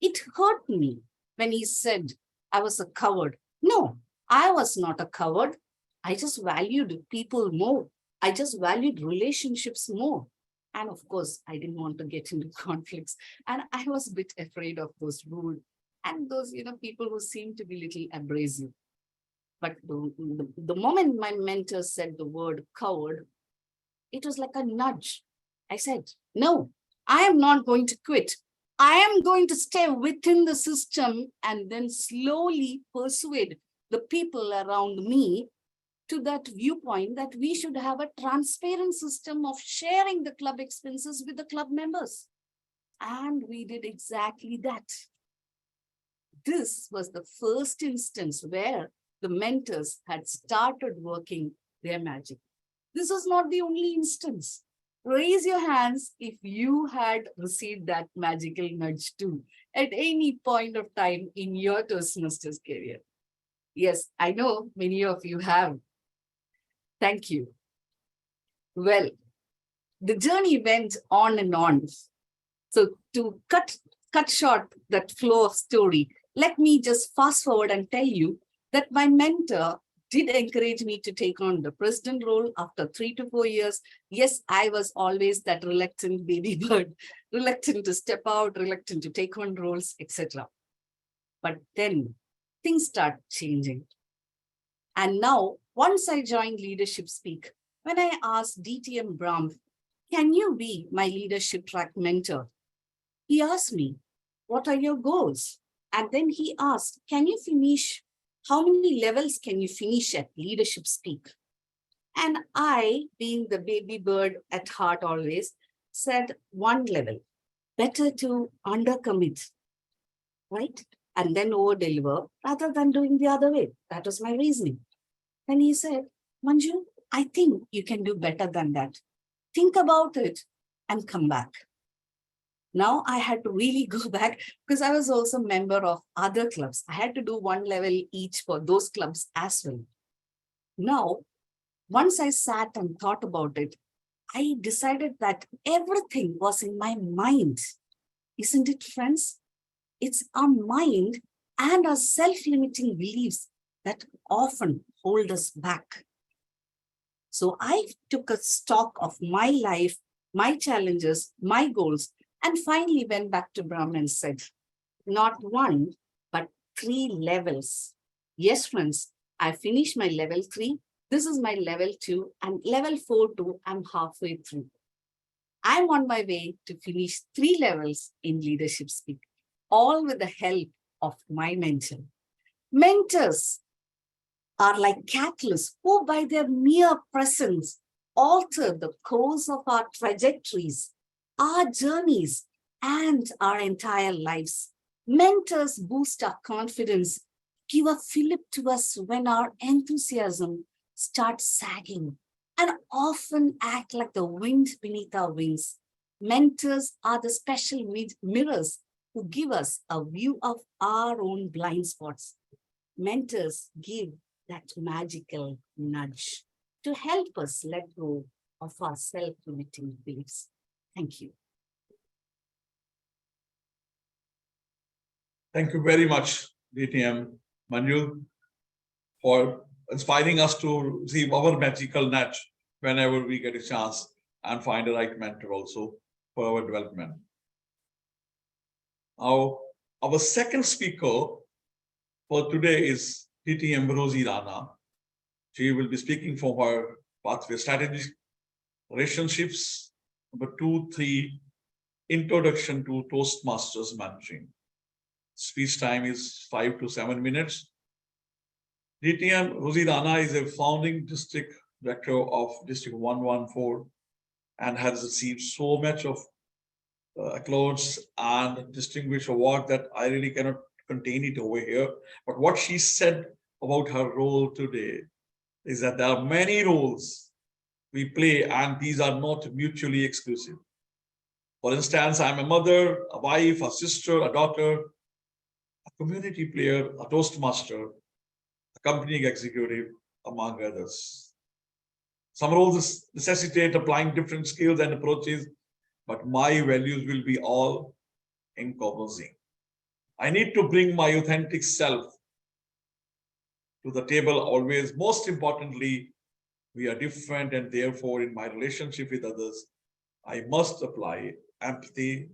S9: it hurt me when he said I was a coward. No, I was not a coward. I just valued people more. I just valued relationships more. And of course, I didn't want to get into conflicts. And I was a bit afraid of those rude and those, people who seemed to be a little abrasive. But the moment my mentor said the word coward, it was like a nudge. I said, no, I am not going to quit. I am going to stay within the system and then slowly persuade the people around me to that viewpoint that we should have a transparent system of sharing the club expenses with the club members. And we did exactly that. This was the first instance where the mentors had started working their magic. This was not the only instance. Raise your hands if you had received that magical nudge too at any point of time in your Toastmasters career. Yes, I know many of you have. Thank you. Well, the journey went on and on. So to cut short that flow of story, let me just fast forward and tell you that my mentor did encourage me to take on the president role after 3 to 4 years. Yes, I was always that reluctant baby bird, reluctant to step out, reluctant to take on roles, etc. But then things start changing. And now, once I joined Leadership Speak, when I asked DTM Brahm, can you be my leadership track mentor? He asked me, what are your goals? And then he asked, can you finish? How many levels can you finish at Leadership Speak? And I, being the baby bird at heart always, said 1 level. Better to undercommit, right? And then over-deliver rather than doing the other way. That was my reasoning. Then he said, Manju, I think you can do better than that. Think about it and come back. Now I had to really go back because I was also a member of other clubs. I had to do 1 level each for those clubs as well. Now, once I sat and thought about it, I decided that everything was in my mind. Isn't it, friends? It's our mind and our self-limiting beliefs that often hold us back. So I took a stock of my life, my challenges, my goals, and finally went back to Brahm and said, not 1, but 3 levels. Yes, friends, I finished my level 3. This is my level 2 and level 4 too. I'm halfway through. I'm on my way to finish 3 levels in Leadership Speak, all with the help of my mentor. Mentors are like catalysts who by their mere presence alter the course of our trajectories, our journeys, and our entire lives. Mentors boost our confidence, give a fillip to us when our enthusiasm starts sagging, and often act like the wind beneath our wings. Mentors are the special mirrors who give us a view of our own blind spots. Mentors give that magical nudge to help us let go of our self-limiting beliefs. Thank you.
S2: Thank you very much, DTM Manju, for inspiring us to receive our magical nudge whenever we get a chance and find the right mentor also for our development. Our second speaker for today is DTM Rozy Rana. She will be speaking from her pathway strategy, relationships, number 2, 3, introduction to Toastmasters managing. Speech time is 5 to 7 minutes. DTM Rozy Rana is a founding district director of District 114 and has received so much of accolades and distinguished award that I really cannot contain it over here. But what she said about her role today is that there are many roles we play and these are not mutually exclusive. For instance, I'm a mother, a wife, a sister, a daughter, a community player, a Toastmaster, a company executive, among others. Some roles necessitate applying different skills and approaches, but my values will be all encompassing. I need to bring my authentic self to the table always. Most importantly, we are different and therefore in my relationship with others, I must apply empathy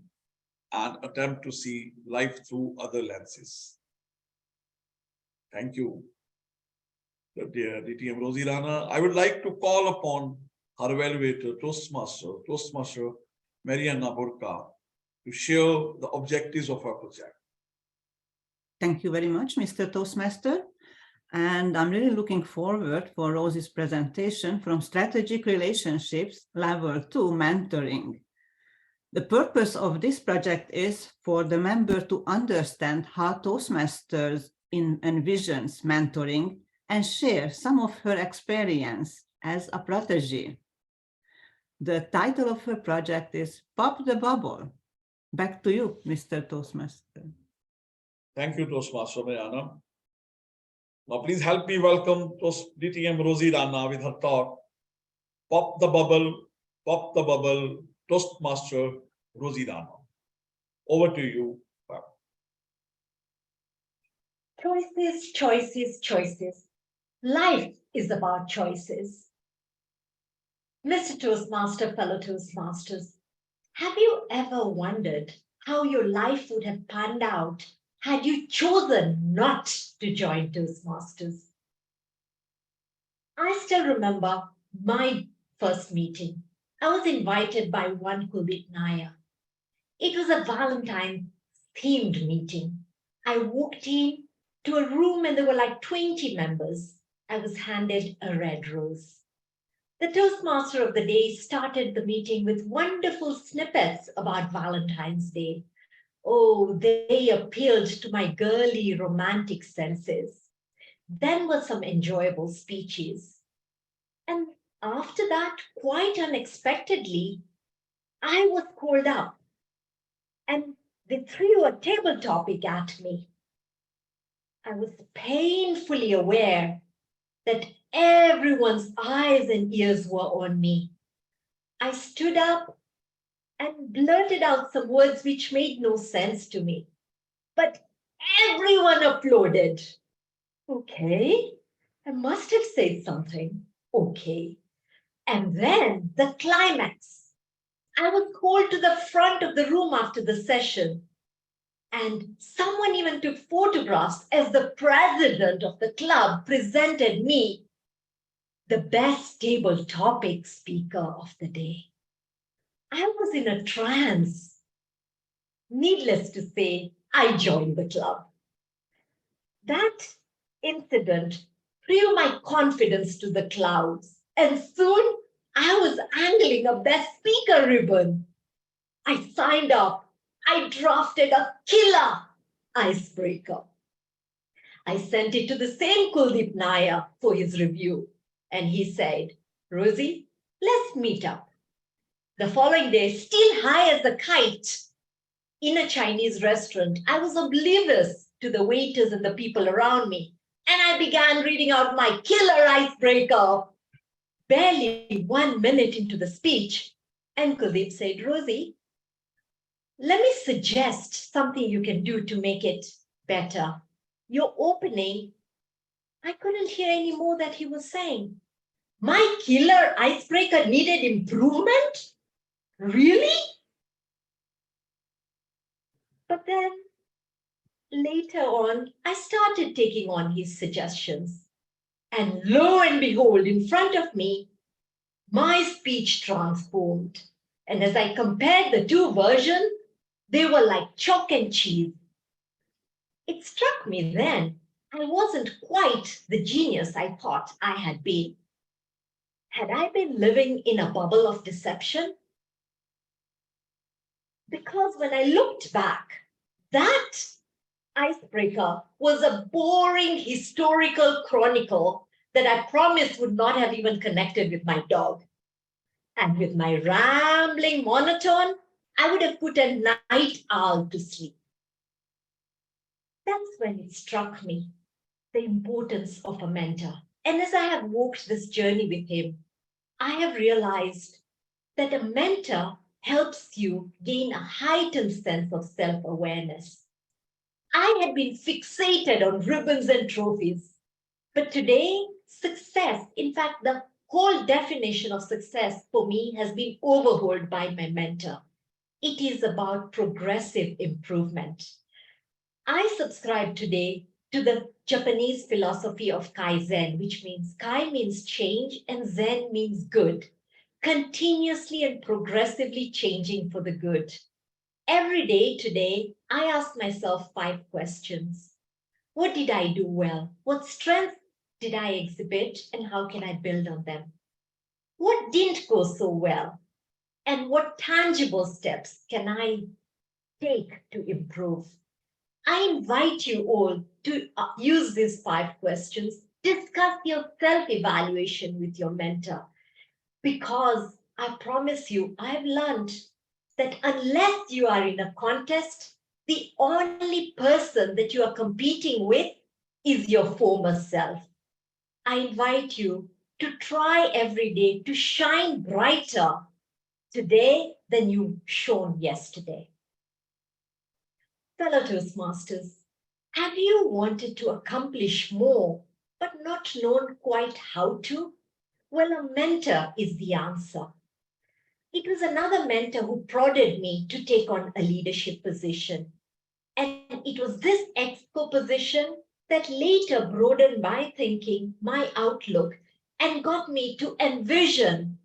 S2: and attempt to see life through other lenses. Thank you, dear DTM Rozy Rana. I would like to call upon our evaluator, Toastmaster Mariana Burka, to share the objectives of our project.
S10: Thank you very much, Mr. Toastmaster. And I'm really looking forward for Rozy's presentation from Strategic Relationships Level 2 Mentoring. The purpose of this project is for the member to understand how Toastmasters envisions mentoring and share some of her experience as a protege. The title of her project is Pop the Bubble. Back to you, Mr. Toastmaster.
S2: Thank you, Toastmaster Mariana. Now, please help me welcome DTM Rozy Rana with her talk, Pop the Bubble, Toastmaster Rozy Rana. Over to you.
S11: Choices, choices, choices. Life is about choices. Mr. Toastmaster, fellow Toastmasters, have you ever wondered how your life would have panned out had you chosen not to join Toastmasters? I still remember my first meeting. I was invited by one Kuldeep Nair. It was a Valentine's themed meeting. I walked in to a room and there were like 20 members. I was handed a red rose. The Toastmaster of the day started the meeting with wonderful snippets about Valentine's Day. Oh, they appealed to my girly romantic senses. Then were some enjoyable speeches. And after that, quite unexpectedly, I was called up and they threw a table topic at me. I was painfully aware that everyone's eyes and ears were on me. I stood up and blurted out some words which made no sense to me. But everyone applauded. Okay, I must have said something. Okay. And then the climax. I was called to the front of the room after the session. And someone even took photographs as the president of the club presented me the best table topic speaker of the day. I was in a trance. Needless to say, I joined the club. That incident threw my confidence to the clouds, and soon I was angling a best speaker ribbon. I signed up. I drafted a killer icebreaker. I sent it to the same Kuldeep Nair for his review, and he said, Rozy, let's meet up. The following day, still high as a kite, in a Chinese restaurant, I was oblivious to the waiters and the people around me, and I began reading out my killer icebreaker. Barely 1 minute into the speech, and Kuldeep said, Rozy, let me suggest something you can do to make it better. Your opening, I couldn't hear any more that he was saying. My killer icebreaker needed improvement? Really? But then later on, I started taking on his suggestions. And lo and behold, in front of me, my speech transformed. And as I compared the two versions, they were like chalk and cheese. It struck me then I wasn't quite the genius I thought I had been. Had I been living in a bubble of deception? Because when I looked back, that icebreaker was a boring historical chronicle that I promised would not have even connected with my dog. And with my rambling monotone, I would have put a night owl to sleep. That's when it struck me, the importance of a mentor. And as I have walked this journey with him, I have realized that a mentor helps you gain a heightened sense of self-awareness. I had been fixated on ribbons and trophies, but today, success, in fact, the whole definition of success for me has been overhauled by my mentor. It is about progressive improvement. I subscribe today to the Japanese philosophy of Kaizen, which means Kai means change and Zen means good. continuously and progressively changing for the good. Every day today, I ask myself 5 questions. What did I do well? What strengths did I exhibit, and how can I build on them? What didn't go so well? And what tangible steps can I take to improve? I invite you all to use these 5 questions, discuss your self-evaluation with your mentor, because I promise you, I've learned that unless you are in a contest, the only person that you are competing with is your former self. I invite you to try every day to shine brighter today than you shone yesterday. Fellow Toastmasters, have you wanted to accomplish more, but not known quite how to? Well, a mentor is the answer. It was another mentor who prodded me to take on a leadership position. And it was this exco position that later broadened my thinking, my outlook, and got me to envision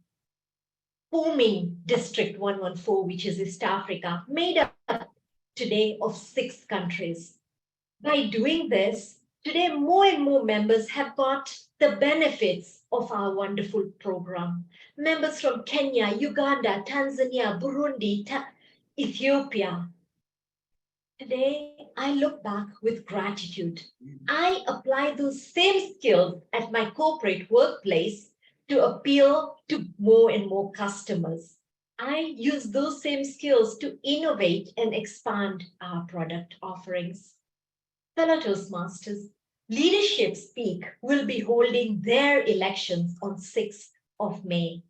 S11: forming District 114, which is East Africa, made up today of 6 countries. By doing this, today more and more members have got the benefits of our wonderful program. Members from Kenya, Uganda, Tanzania, Burundi, Ethiopia. Today, I look back with gratitude. I apply those same skills at my corporate workplace to appeal to more and more customers. I use those same skills to innovate and expand our product offerings. Fellow Toastmasters, Leadership Speak will be holding their elections on 6th of May.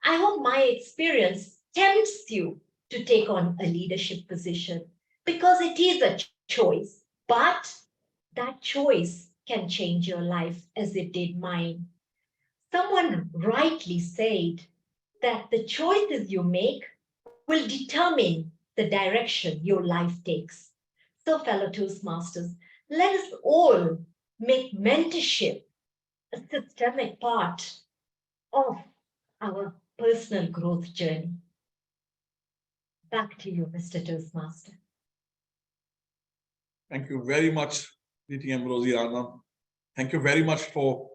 S11: I hope my experience tempts you to take on a leadership position, because it is a choice, but that choice can change your life as it did mine. Someone rightly said that the choices you make will determine the direction your life takes. So, fellow Toastmasters, let us all make mentorship a systemic part of our personal growth journey. Back to you, Mr. Toastmaster.
S2: Thank you very much, DTM Rozy, Rana. Thank you very much for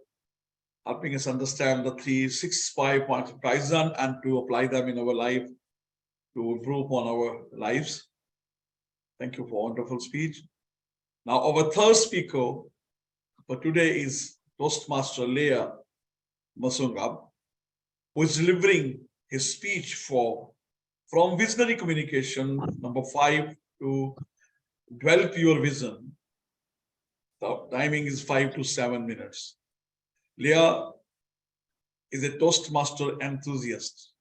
S2: helping us understand the 3, 6, 5 points of Kaizen and to apply them in our life to improve on our lives. Thank you for a wonderful speech. Now, our third speaker for today is Toastmaster Leya Musunga, who is delivering his speech from Visionary Communication, number 5, to Develop Your Vision. The timing is 5 to 7 minutes. Leya is a Toastmaster enthusiast.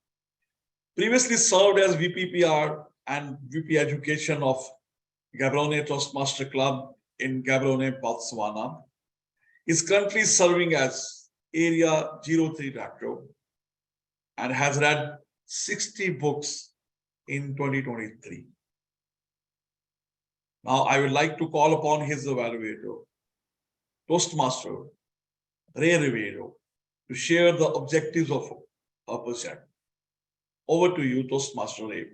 S2: Previously served as VPPR and VP Education of Gaborone Toastmaster Club in Gaborone, Botswana. Is currently serving as Area 03 Director and has read 60 books in 2023. Now, I would like to call upon his evaluator, Toastmaster Ray Rivero, to share the objectives of our project. Over to you, Toastmaster Ray.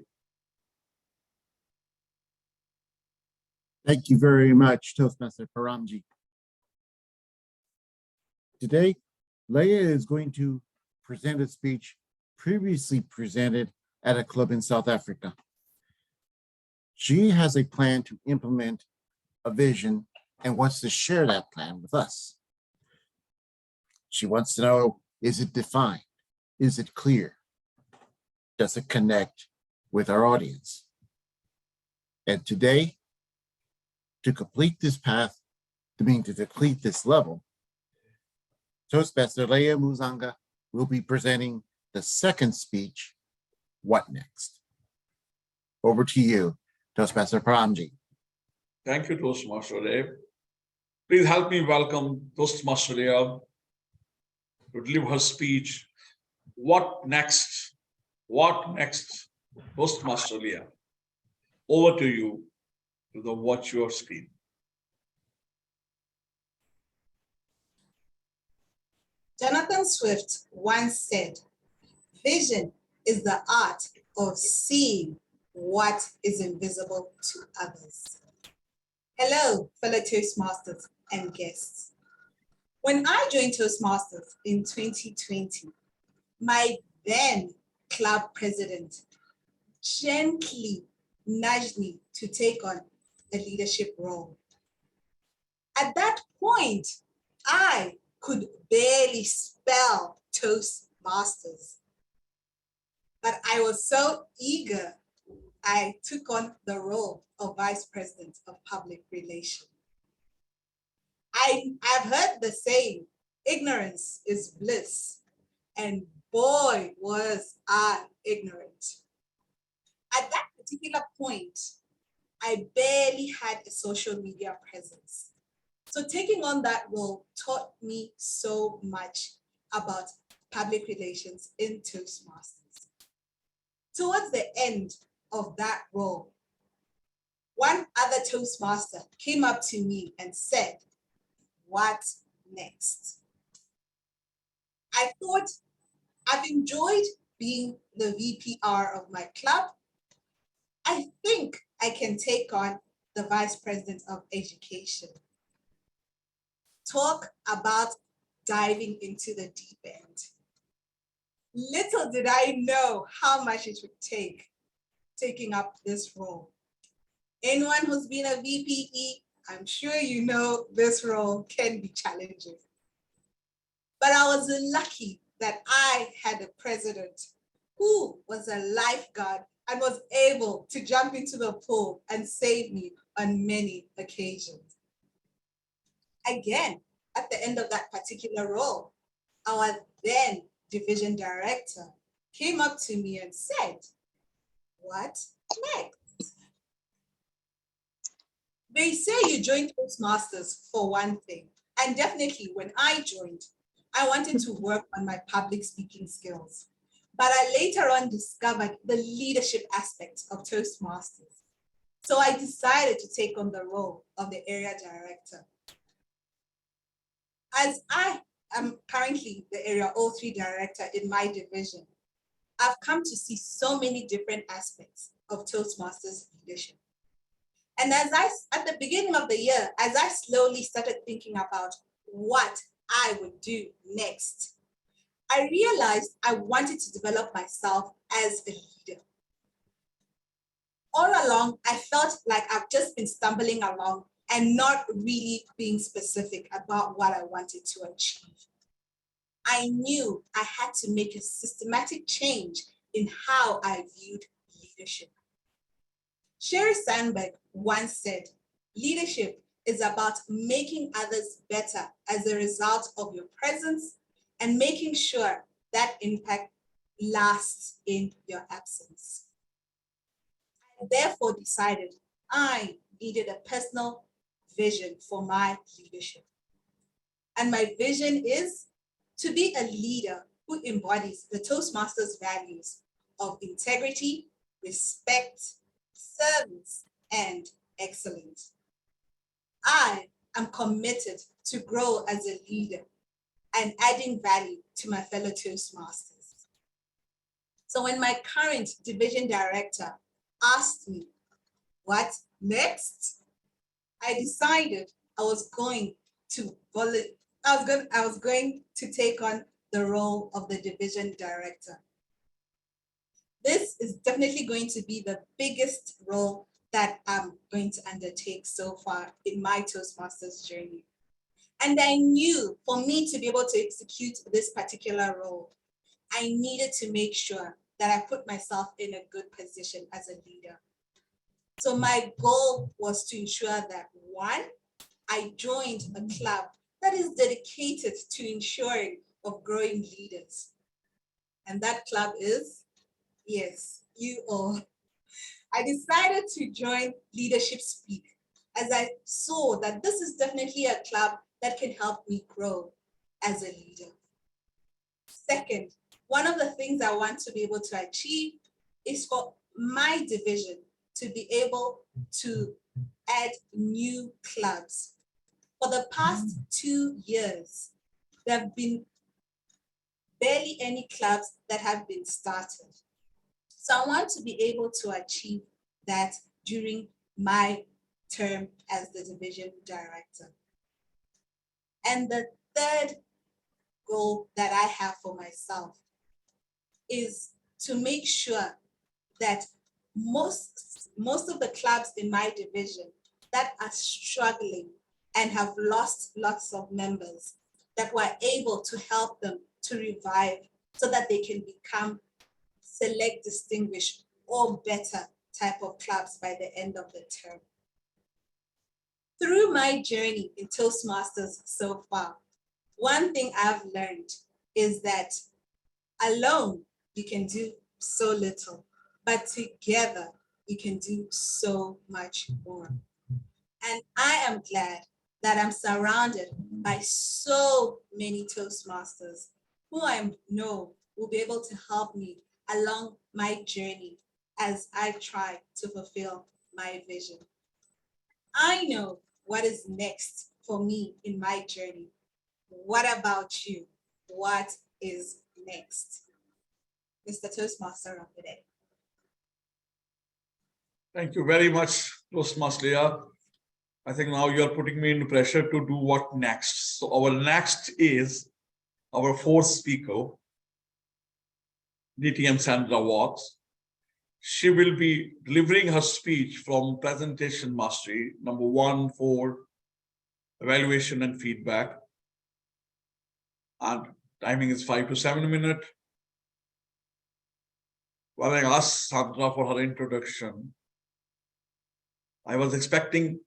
S12: Thank you very much, Toastmaster Paramjit. Today, Leya is going to present a speech previously presented at a club in South Africa. She has a plan to implement a vision and wants to share that plan with us. She wants to know, is it defined? Is it clear? Does it connect with our audience? And today, to complete this path, to complete this level, Toastmaster Leya Musunga will be presenting the second speech, What Next? Over to you, Toastmaster Paramjit.
S2: Thank you, Toastmaster Ray. Please help me welcome Toastmaster Leya to deliver her speech. What next? What next? Toastmaster Leya. Over to you to the watch your screen.
S13: Jonathan Swift once said,
S5: Vision is the art of seeing what is invisible to others. Hello, fellow Toastmasters and guests. When I joined Toastmasters in 2020, my then club president gently nudged me to take on a leadership role. At that point, I could barely spell Toastmasters, but I was so eager, I took on the role of Vice President of Public Relations. I've heard the saying, ignorance is bliss, and boy, was I ignorant. At that particular point, I barely had a social media presence. So taking on that role taught me so much about public relations in Toastmasters. Towards the end of that role, one other Toastmaster came up to me and said, "What next?" I thought, I've enjoyed being the VPR of my club. I think I can take on the Vice President of Education. Talk about diving into the deep end. Little did I know how much it would take taking up this role. Anyone who's been a VPE, I'm sure you know this role can be challenging. But I was lucky that I had a president who was a lifeguard and was able to jump into the pool and save me on many occasions. Again, at the end of that particular role, our then division director came up to me and said, "What next?" They say you joined Toastmasters for one thing, and definitely when I joined, I wanted to work on my public speaking skills. But I later on discovered the leadership aspect of Toastmasters. So I decided to take on the role of the area director. As I am currently the area 03 director in my division, I've come to see so many different aspects of Toastmasters leadership. And at the beginning of the year, as I slowly started thinking about what I would do next, I realized I wanted to develop myself as a leader. All along, I felt like I've just been stumbling along and not really being specific about what I wanted to achieve. I knew I had to make a systematic change in how I viewed leadership. Sherry Sandberg once said, "Leadership is about making others better as a result of your presence and making sure that impact lasts in your absence." I therefore decided I needed a personal vision for my leadership. And my vision is to be a leader who embodies the Toastmasters values of integrity, respect, service, and excellence. I am committed to grow as a leader and adding value to my fellow Toastmasters. So when my current division director asked me, "What next?" I decided I was going to take on the role of the division director. This is definitely going to be the biggest role that I'm going to undertake so far in my Toastmasters journey. And I knew for me to be able to execute this particular role, I needed to make sure that I put myself in a good position as a leader. So my goal was to ensure that, one, I joined a club that is dedicated to ensuring of growing leaders. And that club is, yes, you all. I decided to join Leadership Speak as I saw that this is definitely a club that can help me grow as a leader. Second, one of the things I want to be able to achieve is for my division to be able to add new clubs. For the past 2 years, there have been
S13: barely any clubs that have been started. So I want to be able to achieve that during my term as the division director. And the third goal that I have for myself is to make sure that most of the clubs in my division that are struggling and have lost lots of members, that we're able to help them to revive so that they can become select, distinguished, or better type of clubs by the end of the term. Through my journey in Toastmasters so far, one thing I've learned is that alone you can do so little, but together you can do so much more. And I am glad that I'm surrounded by so many Toastmasters who I know will be able to help me along my journey as I try to fulfill my vision. I know what is next for me in my journey. What about you? What is next? Mr. Toastmaster of the day.
S2: Thank you very much, Toastmaster Leya. I think now you are putting me in pressure to do what next. So our next is our fourth speaker, DTM Sandra Valks. She will be delivering her speech from Presentation Mastery, number 1 for evaluation and feedback. And timing is 5 to 7 minutes. When I asked Sandra for her introduction, I was expecting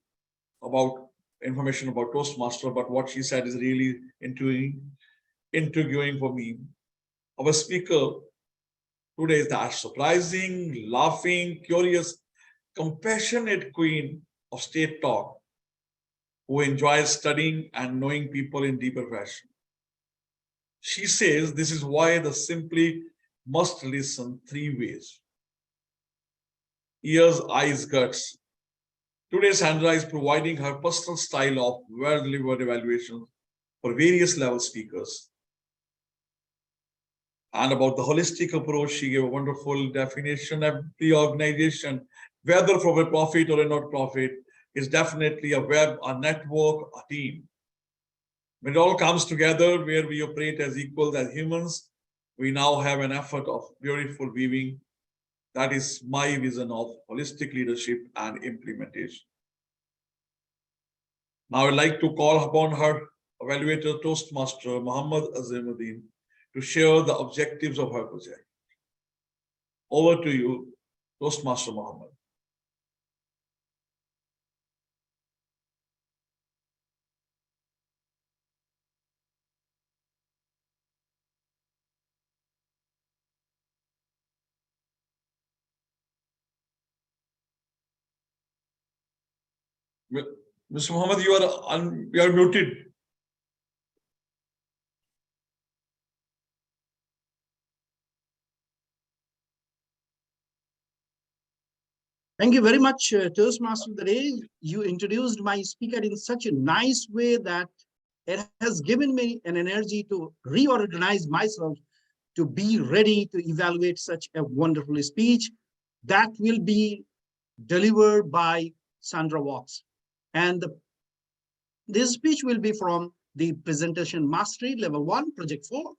S2: about information about Toastmaster, but what she said is really intriguing for me. Our speaker today is that surprising, laughing, curious, compassionate queen of state talk who enjoys studying and knowing people in deeper fashion. She says this is why the simply must listen 3 ways. Ears, eyes, guts. Today, Sandra is providing her personal style of well-delivered evaluations for various level speakers. And about the holistic approach, she gave a wonderful definition. Every organization, whether for a profit or a not-profit, is definitely a web, a network, a team. When it all comes together, where we operate as equals as humans, we now have an effort of beautiful weaving. That is my vision of holistic leadership and implementation. Now I'd like to call upon her evaluator Toastmaster, Mohmad to share the objectives of her project. Over to you, Toastmaster Mohmad. Mr. Mohmad, you are muted.
S3: Thank you very much, Toastmaster of the Day. You introduced my speaker in such a nice way that it has given me an energy to reorganize myself to be ready to evaluate such a wonderful speech that will be delivered by Sandra Valks. And this speech will be from the Presentation Mastery, Level 1, Project 4,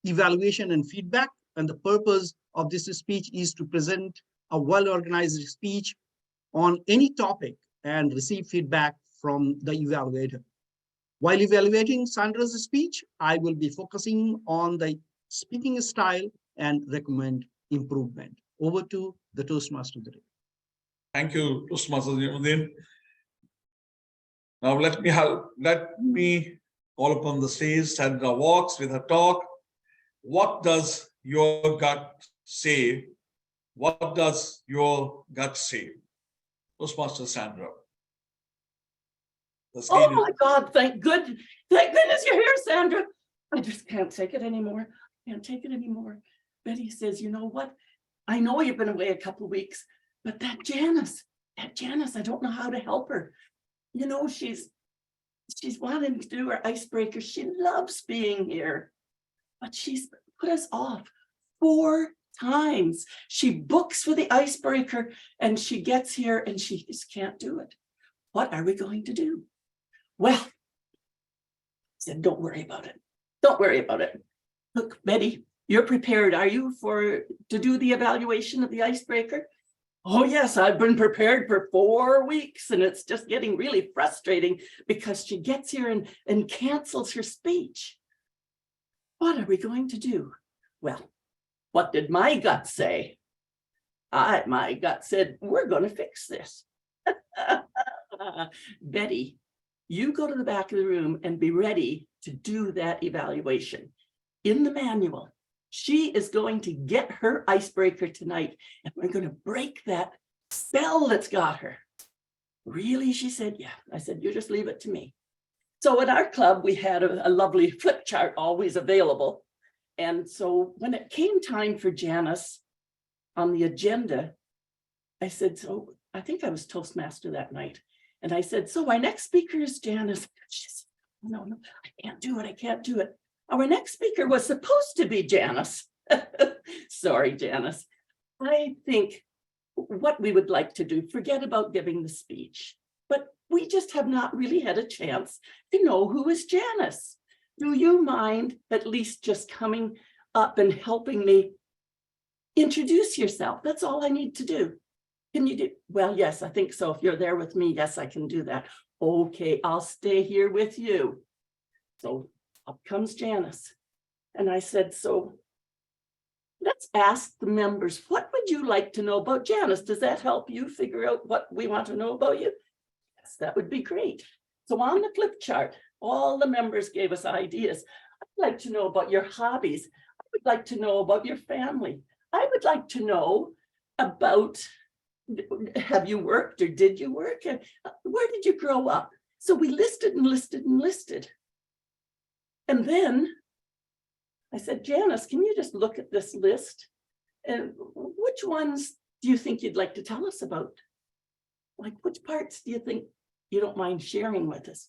S3: Evaluation and Feedback. And the purpose of this speech is to present a well-organized speech on any topic and receive feedback from the evaluator. While evaluating Sandra's speech, I will be focusing on the speaking style and recommend improvement. Over to the Toastmaster today.
S2: Thank you, Toastmaster Zimuddin. Now let me call upon the stage Sandra Valks with her talk. What does your gut say? What does your gut say? Toastmaster Sandra.
S14: Oh my God, thank goodness you're here, Sandra. I just can't take it anymore. Can't take it anymore. Betty says, you know what? I know you've been away a couple of weeks, but that Janice, I don't know how to help her. You know, she's wanting to do her icebreaker. She loves being here, but she's put us off 4 times. She books for the icebreaker and she gets here and she just can't do it. What are we going to do? Well, I said, don't worry about it. Don't worry about it. Look, Betty, you're prepared, are you, to do the evaluation of the icebreaker? Oh, yes, I've been prepared for 4 weeks, and it's just getting really frustrating because she gets here and cancels her speech. What are we going to do? Well, what did my gut say? My gut said, we're going to fix this. Betty, you go to the back of the room and be ready to do that evaluation. In the manual, she is going to get her icebreaker tonight, and we're going to break that spell that's got her. Really? She said, yeah. I said, you just leave it to me. So at our club, we had a lovely flip chart always available. And so when it came time for Janice on the agenda, I said, so I think I was Toastmaster that night. And I said, so our next speaker is Janice. She said, no, I can't do it. I can't do it. Our next speaker was supposed to be Janice. Sorry, Janice. I think what we would like to do, forget about giving the speech, but we just have not really had a chance to know who is Janice. Do you mind at least just coming up and helping me introduce yourself? That's all I need to do. Can you do? Well, yes, I think so. If you're there with me, yes, I can do that. Okay, I'll stay here with you. So up comes Janice. And I said, so let's ask the members, what would you like to know about Janice? Does that help you figure out what we want to know about you? Yes, that would be great. So on the flip chart, all the members gave us ideas. I'd like to know about your hobbies. I would like to know about your family. I would like to know about, have you worked or did you work? Where did you grow up? So we listed and listed and listed. And then I said, Janice, can you just look at this list? And which ones do you think you'd like to tell us about? Like, which parts do you think you don't mind sharing with us?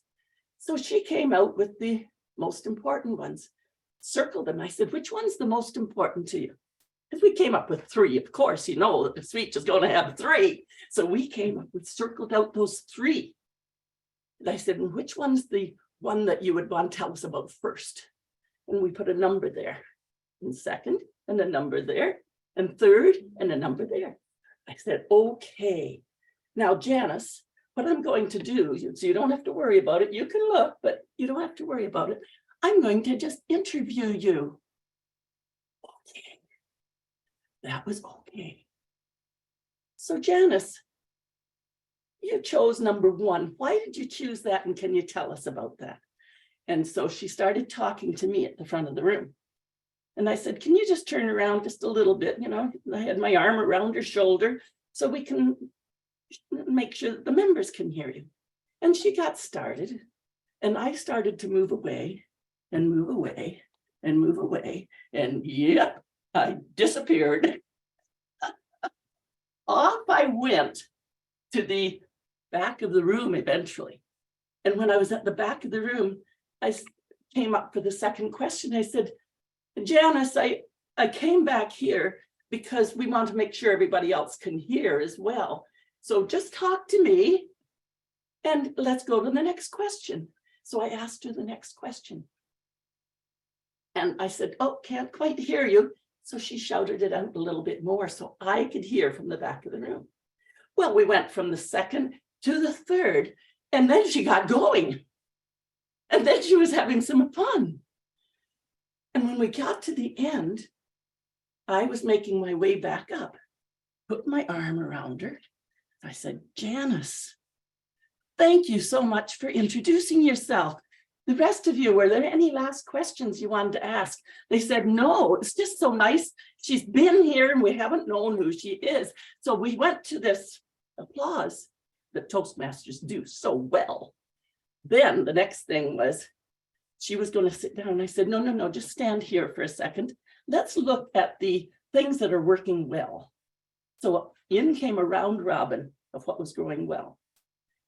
S14: So she came out with the most important ones, circled them. I said, which one's the most important to you? Because we came up with 3, of course, you know, the speech is going to have 3. So we came up with, circled out those 3. And I said, and which one's the one that you would want to tell us about first? And we put a number there, and second, and a number there, and third, and a number there. I said, okay. Now, Janice, what I'm going to do, so you don't have to worry about it. You can look, but you don't have to worry about it. I'm going to just interview you. Okay. That was okay. So Janice, you chose number 1. Why did you choose that? And can you tell us about that? And so she started talking to me at the front of the room. And I said, can you just turn around just a little bit? You know, I had my arm around her shoulder so we can make sure that the members can hear you. And she got started. And I started to move away and move away and move away. And yep, I disappeared. Off I went to the back of the room eventually. And when I was at the back of the room, I came up for the second question. I said, Janice, I came back here because we want to make sure everybody else can hear as well. So just talk to me and let's go to the next question. So I asked her the next question. And I said, oh, can't quite hear you. So she shouted it out a little bit more so I could hear from the back of the room. Well, we went from the second to the third, and then she got going. And then she was having some fun. And when we got to the end, I was making my way back up, put my arm around her. I said, Janice, thank you so much for introducing yourself. The rest of you, were there any last questions you wanted to ask? They said, no, it's just so nice. She's been here and we haven't known who she is. So we went to this applause that Toastmasters do so well. Then the next thing was, she was going to sit down. I said, no, just stand here for a second. Let's look at the things that are working well. So in came a round robin of what was going well.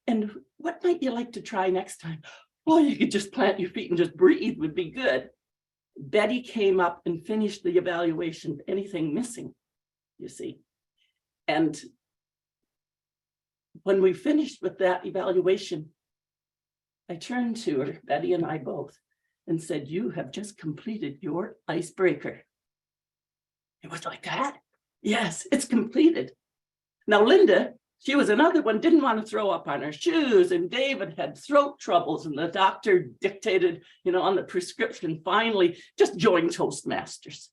S14: And what might you like to try next time? Oh, you could just plant your feet and just breathe would be good. Betty came up and finished the evaluation, anything missing, you see. And when we finished with that evaluation, I turned to her, Betty and I both, and said, "You have just completed your icebreaker." It was like that. Yes, it's completed. Now, Linda, she was another one, didn't want to throw up on her shoes, and David had throat troubles, and the doctor dictated, on the prescription, finally, just join Toastmasters.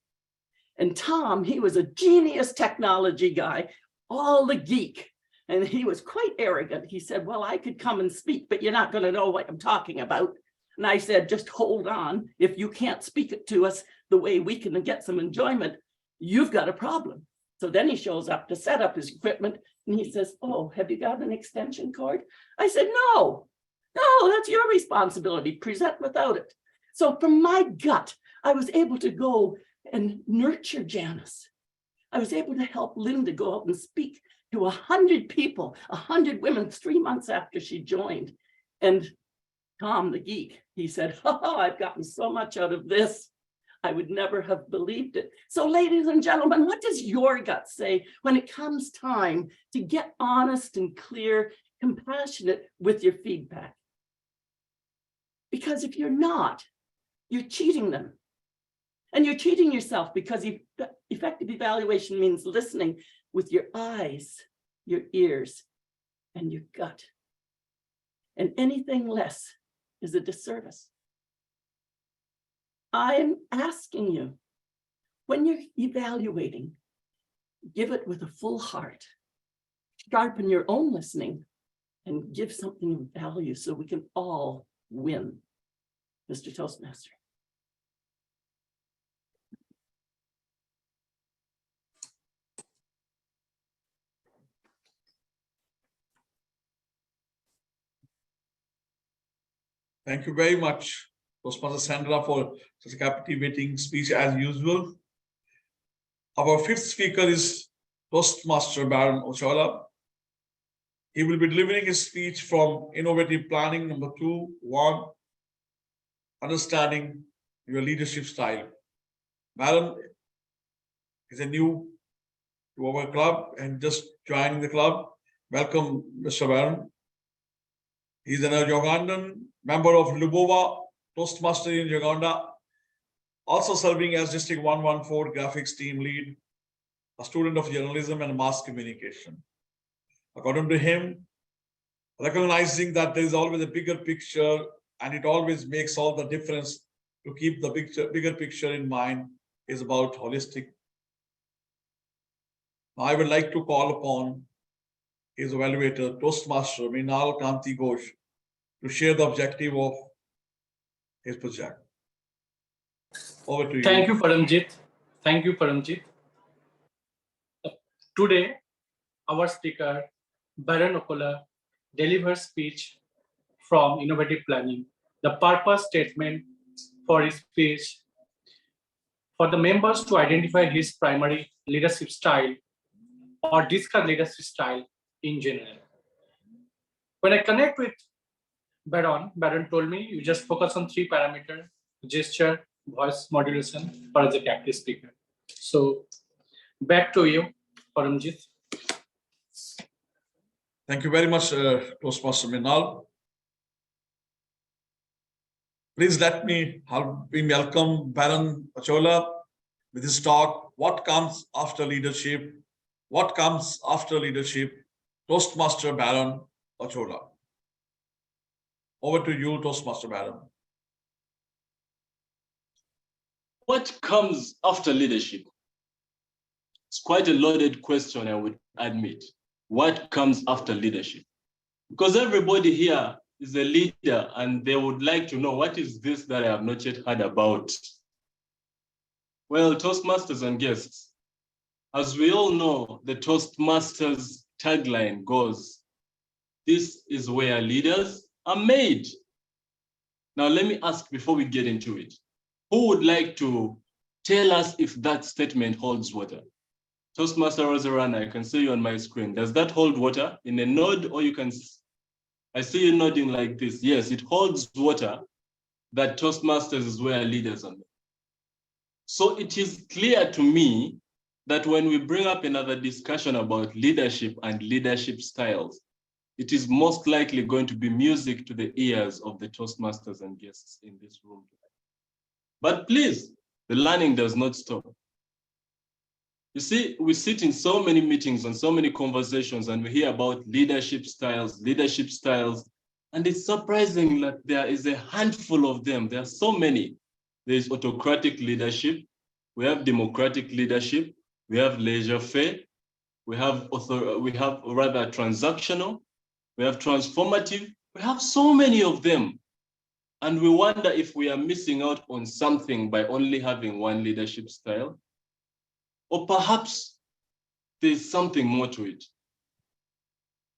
S14: And Tom, he was a genius technology guy, all the geek. And he was quite arrogant. He said, "Well, I could come and speak, but you're not going to know what I'm talking about." And I said, "Just hold on. If you can't speak it to us the way we can get some enjoyment, you've got a problem." So then he shows up to set up his equipment and he says, "Oh, have you got an extension cord?" I said, No, that's your responsibility. Present without it." So from my gut, I was able to go and nurture Janice. I was able to help Linda go out and speak to 100 people, 100 women, 3 months after she joined. And Tom, the geek, he said, "Oh, I've gotten so much out of this. I would never have believed it." So ladies and gentlemen, what does your gut say when it comes time to get honest and clear, compassionate with your feedback? Because if you're not, you're cheating them. And you're cheating yourself, because effective evaluation means listening with your eyes, your ears, and your gut. And anything less is a disservice. I'm asking you, when you're evaluating, give it with a full heart. Sharpen your own listening and give something of value so we can all win. Mr. Toastmaster.
S2: Thank you very much, Toastmaster Sandra, for such a captivating speech as usual. Our fifth speaker is Toastmaster Baron Ochola. He will be delivering his speech from Innovative Planning number 2.1, Understanding Your Leadership Style. Baron is a new to our club and just joining the club. Welcome, Mr. Baron. He's an Ugandan member of Lubova, Toastmaster in Uganda, also serving as District 114 Graphics Team Lead, a student of journalism and mass communication. According to him, recognizing that there is always a bigger picture and it always makes all the difference to keep the bigger picture in mind is about holistic. Now, I would like to call upon his evaluator, Toastmaster Mrinal Kanti Ghosh, to share the objective of his project. Over to you.
S15: Thank you, Paramjit. Thank you, Paramjit. Today, our speaker, Baron Ochola, delivers speech from Innovative Planning. The purpose statement for his speech for the members to identify his primary leadership style or discuss leadership style in general. When I connect with Baron told me you just focus on 3 parameters: gesture, voice modulation, or as a active speaker. So back to you, Paramjit.
S2: Thank you very much, Toastmaster Mrinal. Please let me welcome Baron Ochola with his talk, What Comes After Leadership? What Comes After Leadership? Toastmaster Baron Ochola. Over to you, Toastmaster Baron.
S16: What comes after leadership? It's quite a loaded question, I would admit. What comes after leadership? Because everybody here is a leader and they would like to know, what is this that I have not yet heard about? Well, Toastmasters and guests, as we all know, the Toastmasters tagline goes, this is where leaders are made. Now, let me ask before we get into it, who would like to tell us if that statement holds water? Toastmaster Rana, I can see you on my screen. Does that hold water in a nod, or you can, I see you nodding like this. Yes, it holds water that Toastmasters is where leaders are made. So it is clear to me that when we bring up another discussion about leadership and leadership styles, it is most likely going to be music to the ears of the Toastmasters and guests in this room. But please, the learning does not stop. You see, we sit in so many meetings and so many conversations and we hear about leadership styles, and it's surprising that there is a handful of them. There are so many. There is autocratic leadership, we have democratic leadership, we have laissez-faire, we have rather transactional, we have transformative, we have so many of them. And we wonder if we are missing out on something by only having one leadership style, or perhaps there's something more to it.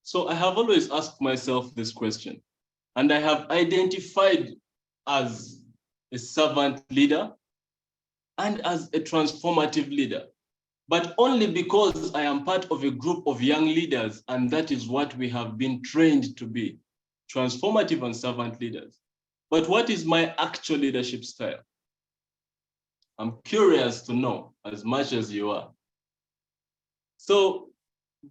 S16: So I have always asked myself this question, and I have identified as a servant leader and as a transformative leader, but only because I am part of a group of young leaders, and that is what we have been trained to be, transformative and servant leaders. But what is my actual leadership style? I'm curious to know as much as you are. So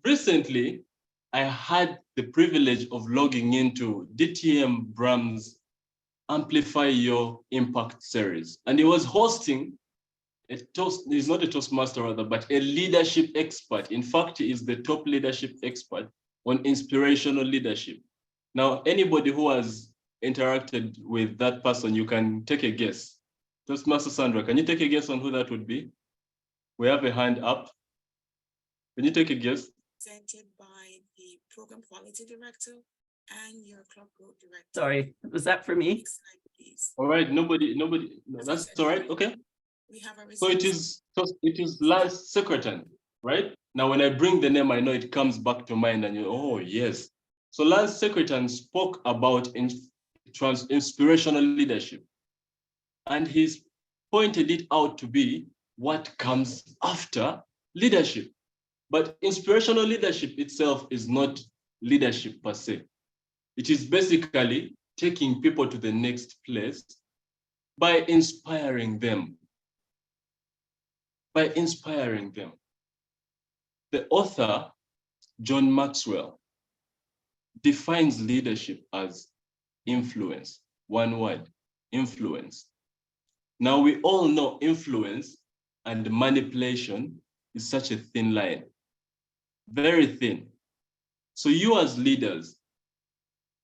S16: recently, I had the privilege of logging into DTM Bram's Amplify Your Impact series. And he was hosting he's not a Toastmaster rather, but a leadership expert. In fact, he is the top leadership expert on inspirational leadership. Now, anybody who has interacted with that person, you can take a guess. Toastmaster Sandra, can you take a guess on who that would be? We have a hand up. Can you take a guess?
S17: Presented by the program quality director and your club group director.
S14: Sorry, was that for me?
S16: All right, nobody, no, that's all right, okay.
S17: We have a
S16: So it is Lance Secretary, right? Now, when I bring the name, I know it comes back to mind and you, oh, yes. So Lance Secretary spoke about inspirational leadership, and he's pointed it out to be what comes after leadership. But inspirational leadership itself is not leadership per se. It is basically taking people to the next place by inspiring them. By inspiring them. The author, John Maxwell, defines leadership as influence. One word, influence. Now we all know influence and manipulation is such a thin line. Very thin. So you as leaders,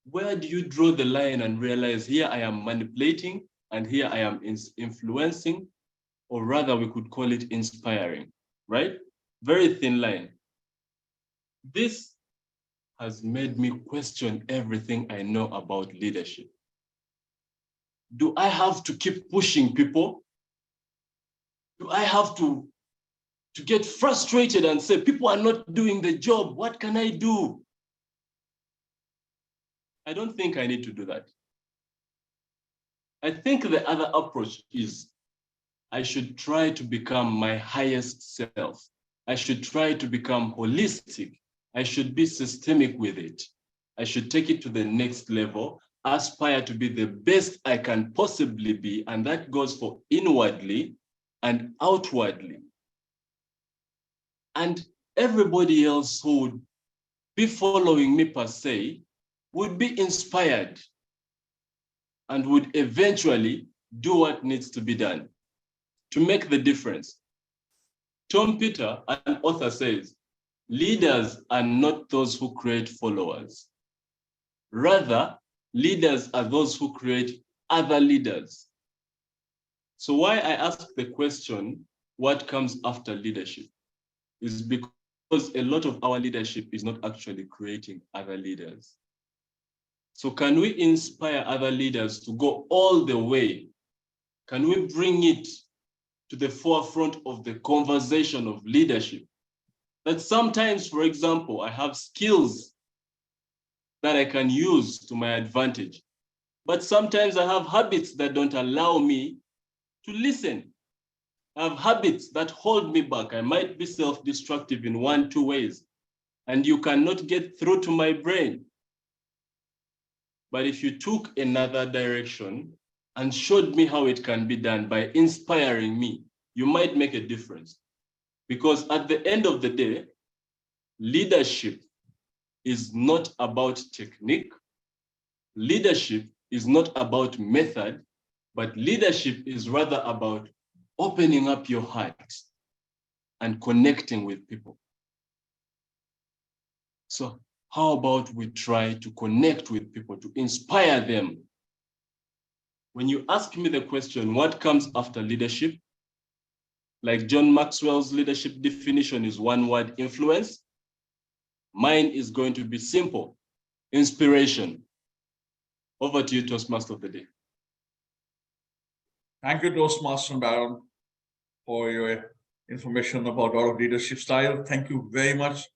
S16: where do you draw the line and realize here I am manipulating and here I am influencing, or rather we could call it inspiring, right? Very thin line. This has made me question everything I know about leadership. Do I have to keep pushing people? Do I have to get frustrated and say, people are not doing the job, what can I do? I don't think I need to do that. I think the other approach is I should try to become my highest self. I should try to become holistic. I should be systemic with it. I should take it to the next level, aspire to be the best I can possibly be, and that goes for inwardly and outwardly. And everybody else who would be following me per se would be inspired and would eventually do what needs to be done to make the difference. Tom Peter, an author, says, leaders are not those who create followers. Rather, leaders are those who create other leaders. So why I ask the question, what comes after leadership, is because a lot of our leadership is not actually creating other leaders. So can we inspire other leaders to go all the way? Can we bring it to the forefront of the conversation of leadership? That sometimes, for example, I have skills that I can use to my advantage, but sometimes I have habits that don't allow me to listen. I have habits that hold me back. I might be self-destructive in 1-2 ways, and you cannot get through to my brain. But if you took another direction and showed me how it can be done by inspiring me, you might make a difference. Because at the end of the day, leadership is not about technique. Leadership is not about method, but leadership is rather about opening up your heart and connecting with people. So how about we try to connect with people, to inspire them? When you ask me the question, what comes after leadership? Like John Maxwell's leadership definition is one word: influence. Mine is going to be simple: inspiration. Over to you, Toastmaster of the day.
S2: Thank you, Toastmaster Baron, for your information about our leadership style. Thank you very much.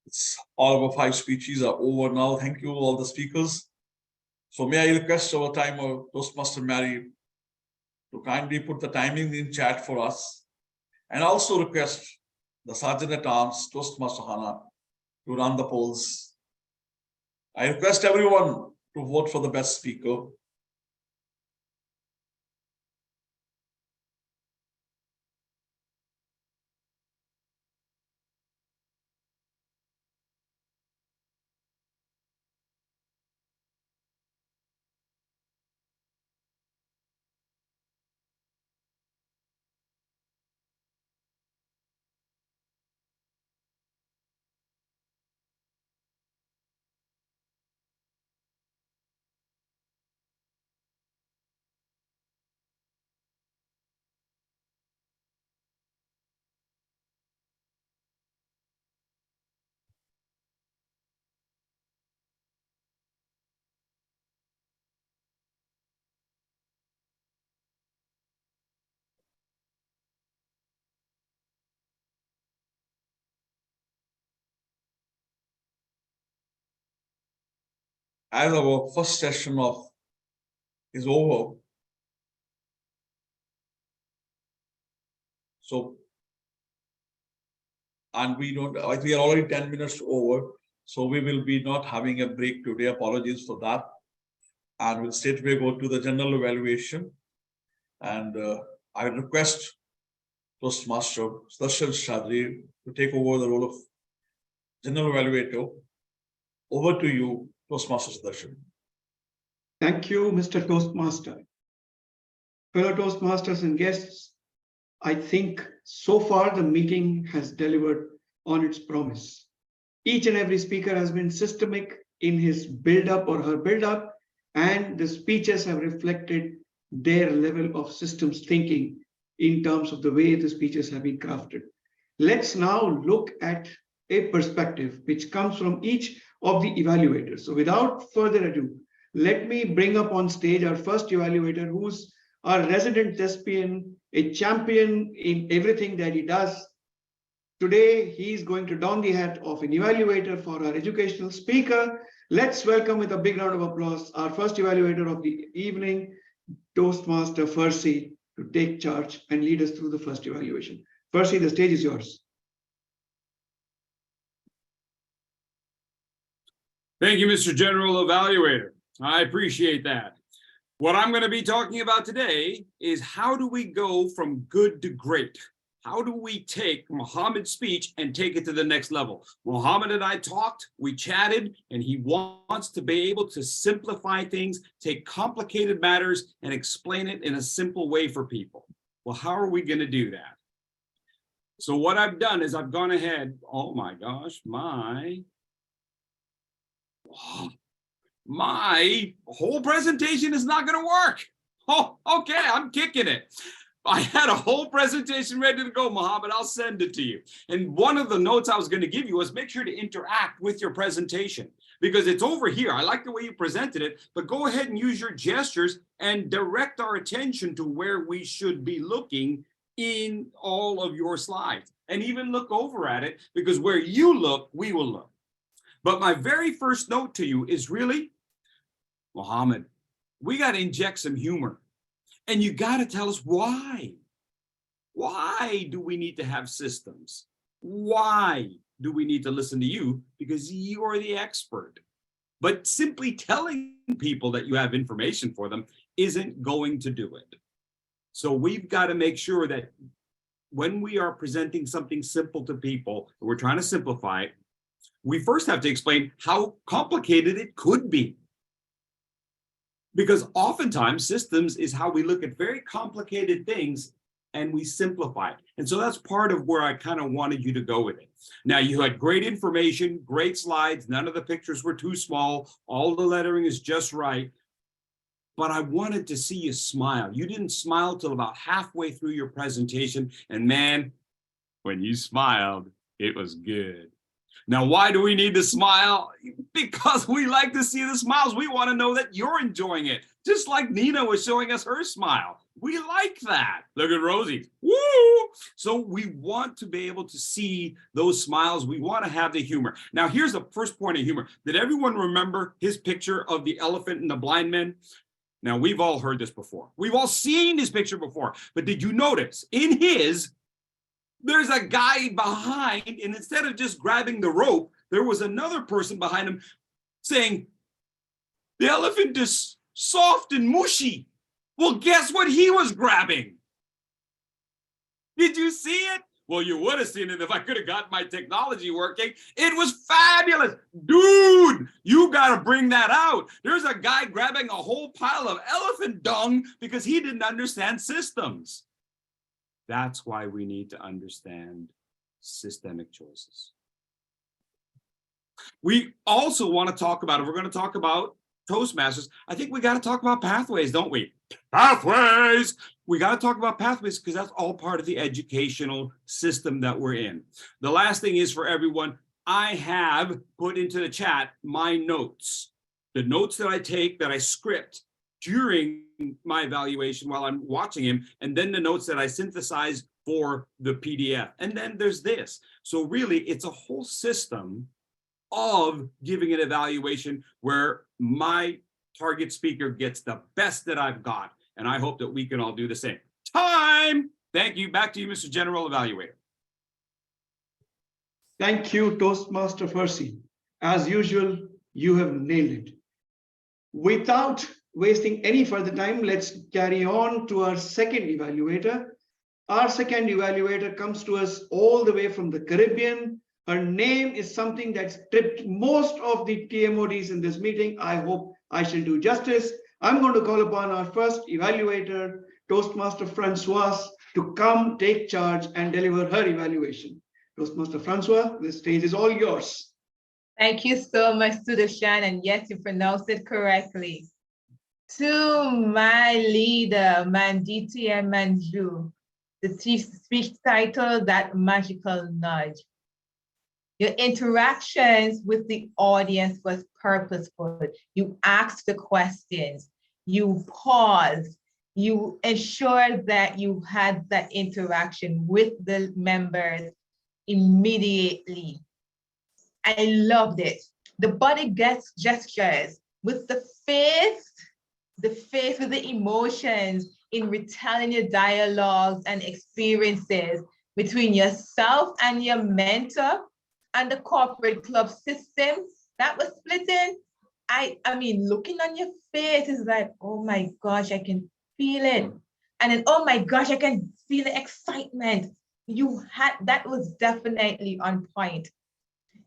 S2: It's all our 5 speeches are over now. Thank you, all the speakers. So may I request our timer, Toastmaster Mary, to kindly put the timing in chat for us, and also request the Sergeant at Arms, Toastmaster Hannah, to run the polls. I request everyone to vote for the best speaker. As our first session is over, so, and we are already 10 minutes over, so we will be not having a break today. Apologies for that. And we'll straightway go to the general evaluation. And I request Toastmaster Darshan Shadri to take over the role of general evaluator. Over to you, Toastmaster Darshan.
S3: Thank you, Mr. Toastmaster. Fellow Toastmasters and guests, I think so far the meeting has delivered on its promise. Each and every speaker has been systemic in his build-up or her build-up, and the speeches have reflected their level of systems thinking in terms of the way the speeches have been crafted. Let's now look at a perspective which comes from each of the evaluators. So without further ado, let me bring up on stage our first evaluator, who's our resident thespian, a champion in everything that he does. Today, he's going to don the hat of an evaluator for our educational speaker. Let's welcome with a big round of applause our first evaluator of the evening, Toastmaster Fursey, to take charge and lead us through the first evaluation. Fursey, the stage is yours.
S6: Thank you, Mr. General Evaluator. I appreciate that. What I'm going to be talking about today is how do we go from good to great? How do we take Mohammed's speech and take it to the next level? Mohammed and I talked, we chatted, and he wants to be able to simplify things, take complicated matters, and explain it in a simple way for people. Well, how are we going to do that? So what I've done is I've gone ahead, oh my gosh, my whole presentation is not going to work. Oh, okay, I'm kicking it. I had a whole presentation ready to go, Mohammed. I'll send it to you. And one of the notes I was going to give you was make sure to interact with your presentation because it's over here. I like the way you presented it, but go ahead and use your gestures and direct our attention to where we should be looking in all of your slides, and even look over at it, because where you look, we will look. But my very first note to you is really, Mohammed, we got to inject some humor. And you got to tell us why. Why do we need to have systems? Why do we need to listen to you? Because you're the expert. But simply telling people that you have information for them isn't going to do it. So we've got to make sure that when we are presenting something simple to people, we're trying to simplify it, we first have to explain how complicated it could be. Because oftentimes systems is how we look at very complicated things and we simplify it. And so that's part of where I kind of wanted you to go with it. Now, you had great information, great slides. None of the pictures were too small. All the lettering is just right. But I wanted to see you smile. You didn't smile till about halfway through your presentation. And man, when you smiled, it was good. Now, why do we need to smile? Because we like to see the smiles. We want to know that you're enjoying it. Just like Nina was showing us her smile. We like that. Look at Rozy. Woo! So we want to be able to see those smiles. We want to have the humor. Now, here's the first point of humor. Did everyone remember his picture of the elephant and the blind men? Now, we've all heard this before. We've all seen this picture before. But did you notice in his, there's a guy behind, and instead of just grabbing the rope, there was another person behind him saying, the elephant is soft and mushy. Well, guess what he was grabbing? Did you see it? Well, you would have seen it if I could have got my technology working. It was fabulous. Dude, you got to bring that out. There's a guy grabbing a whole pile of elephant dung because he didn't understand systems. That's why we need to understand systemic choices. We also want to talk about, if we're going to talk about Toastmasters, I think we got to talk about pathways, don't we? Pathways! We got to talk about pathways because that's all part of the educational system that we're in. The last thing is for everyone, I have put into the chat my notes. The notes that I take, that I script during my evaluation while I'm watching him, and then the notes that I synthesize for the PDF. And then there's this. So really, it's a whole system of giving an evaluation where my target speaker gets the best that I've got. And I hope that we can all do the same. Time! Thank you. Back to you, Mr. General Evaluator.
S3: Thank you, Toastmaster Fursey. As usual, you have nailed it. Without wasting any further time, let's carry on to our second evaluator. Our second evaluator comes to us all the way from the Caribbean. Her name is something that's tripped most of the TMODs in this meeting. I hope I shall do justice. I'm going to call upon our first evaluator, Toastmaster Francoise, to come take charge and deliver her evaluation. Toastmaster Francoise, the stage is all yours.
S8: Thank you so much, Sudashan, and yes, you pronounced it correctly. To my leader, Manditi and Manju, the speech title, That Magical Nudge. Your interactions with the audience was purposeful. You asked the questions, you paused, you ensured that you had that interaction with the members immediately. I loved it. The body gestures with the face with the emotions in retelling your dialogues and experiences between yourself and your mentor and the corporate club system that was splitting. I mean, looking on your face is like, oh my gosh, I can feel it. And then, oh my gosh, I can feel the excitement. That was definitely on point.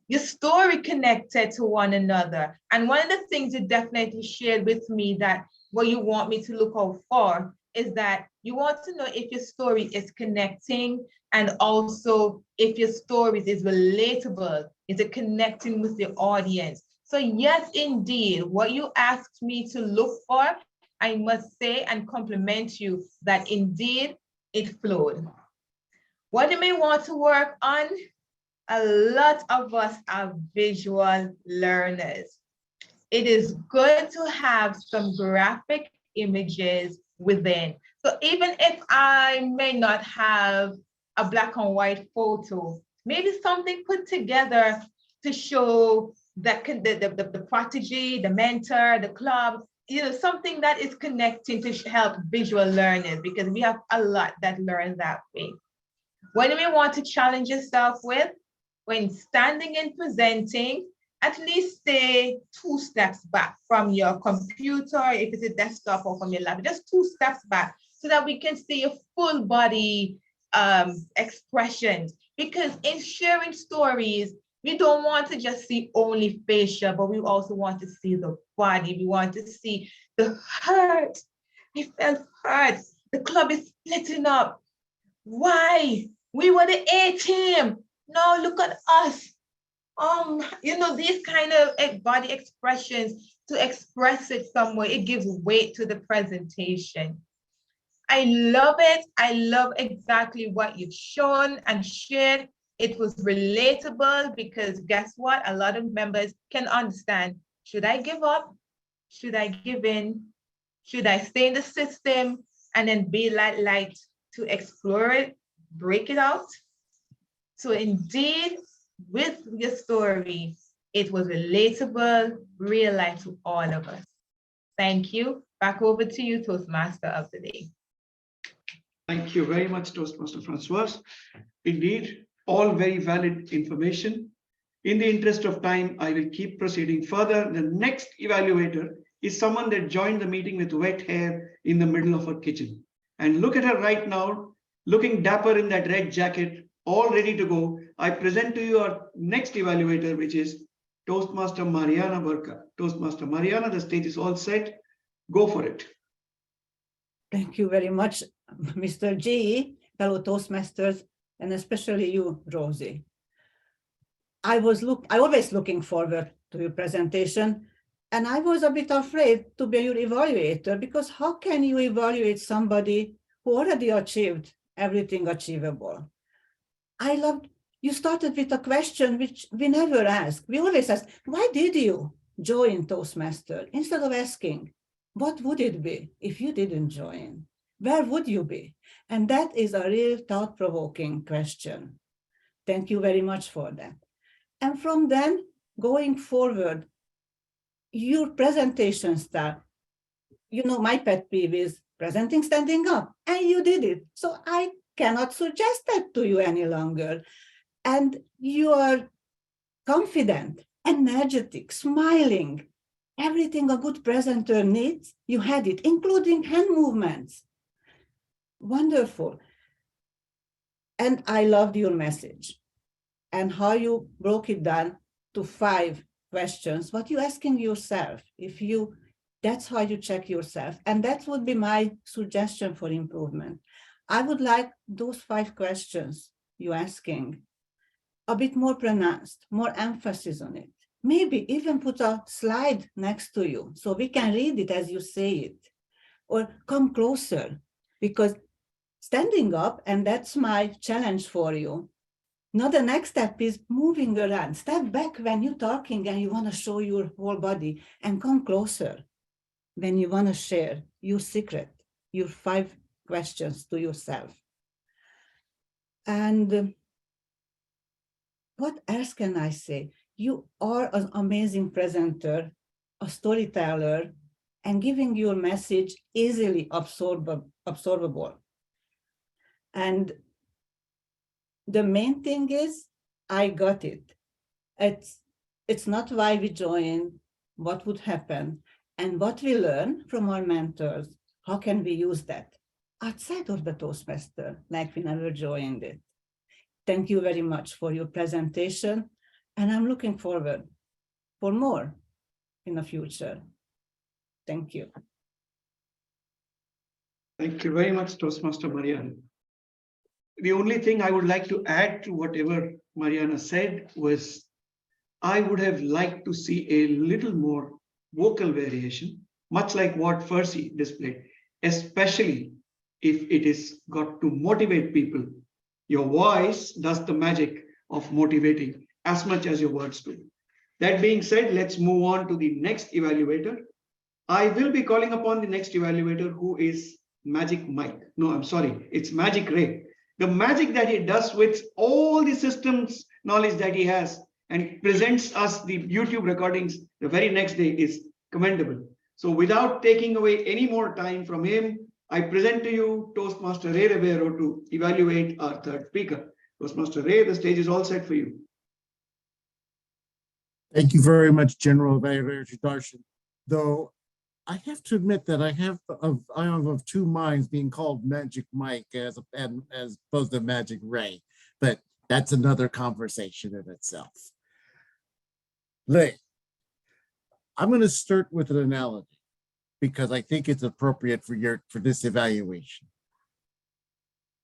S8: Your story connected to one another. And one of the things you definitely shared with me that what you want me to look out for is that you want to know if your story is connecting and also if your story is relatable, is it connecting with the audience? So yes, indeed, what you asked me to look for, I must say and compliment you that indeed it flowed. What do we want to work on? A lot of us are visual learners. It is good to have some graphic images within. So even if I may not have a black and white photo, maybe something put together to show the protege, the mentor, the club, something that is connecting to help visual learners, because we have a lot that learn that way. What do we want to challenge yourself with? When standing and presenting, at least stay 2 steps back from your computer, if it's a desktop or from your laptop, just 2 steps back so that we can see your full body expressions. Because in sharing stories, we don't want to just see only facial, but we also want to see the body. We want to see the hurt. I felt hurt. The club is splitting up. Why? We were the A team. No, look at us. These kind of body expressions, to express it somewhere, it gives weight to the presentation. I love it. I love exactly what you've shown and shared. It was relatable because guess what? A lot of members can understand. Should I give up? Should I give in? Should I stay in the system and then be light to explore it, break it out? So indeed, with your story, it was relatable, real life to all of us. Thank you. Back over to you, Toastmaster of the day.
S3: Thank you very much, Toastmaster Francoise. Indeed, all very valid information. In the interest of time, I will keep proceeding further. The next evaluator is someone that joined the meeting with wet hair in the middle of her kitchen. And look at her right now, looking dapper in that red jacket, all ready to go. I present to you our next evaluator, which is Toastmaster Mariana Burka. Toastmaster Mariana, the stage is all set. Go for it.
S10: Thank you very much, Mr. G, fellow Toastmasters, and especially you, Rozy. I always looking forward to your presentation, and I was a bit afraid to be your evaluator, because how can you evaluate somebody who already achieved everything achievable? I loved, you started with a question which we never ask. We always ask, why did you join Toastmaster? Instead of asking, what would it be if you didn't join? Where would you be? And that is a real thought-provoking question. Thank you very much for that. And from then, going forward, your presentation style, my pet peeve is presenting standing up, and you did it. So I cannot suggest that to you any longer. And you are confident, energetic, smiling. Everything a good presenter needs, you had it, including hand movements. Wonderful. And I loved your message and how you broke it down to 5 questions. What you're asking yourself, that's how you check yourself. And that would be my suggestion for improvement. I would like those 5 questions you're asking a bit more pronounced, more emphasis on it. Maybe even put a slide next to you so we can read it as you say it, or come closer, because standing up, and that's my challenge for you. Now the next step is moving around. Step back when you're talking and you want to show your whole body, and come closer when you want to share your secret, your 5 questions to yourself. And what else can I say? You are an amazing presenter, a storyteller, and giving your message easily absorbable. And the main thing is, I got it. It's not why we join, what would happen, and what we learn from our mentors. How can we use that outside of the Toastmaster, like we never joined it? Thank you very much for your presentation. And I'm looking forward for more in the future. Thank you.
S3: Thank you very much, Toastmaster Mariana. The only thing I would like to add to whatever Mariana said was, I would have liked to see a little more vocal variation, much like what Fursey displayed, especially if it is got to motivate people. Your voice does the magic of motivating as much as your words do. That being said, let's move on to the next evaluator. I will be calling upon the next evaluator, who is Magic Mike. No, I'm sorry, it's Magic Ray. The magic that he does with all the systems knowledge that he has and presents us the YouTube recordings the very next day is commendable. So without taking away any more time from him, I present to you Toastmaster Ray Ribeiro to evaluate our 3rd speaker. Toastmaster Ray, the stage is all set for you.
S12: Thank you very much, General Evaluator Darshan. Though I have to admit that I am of two minds being called Magic Mike as opposed to Magic Ray, but that's another conversation in itself. Leya, I'm going to start with an analogy because I think it's appropriate for this evaluation.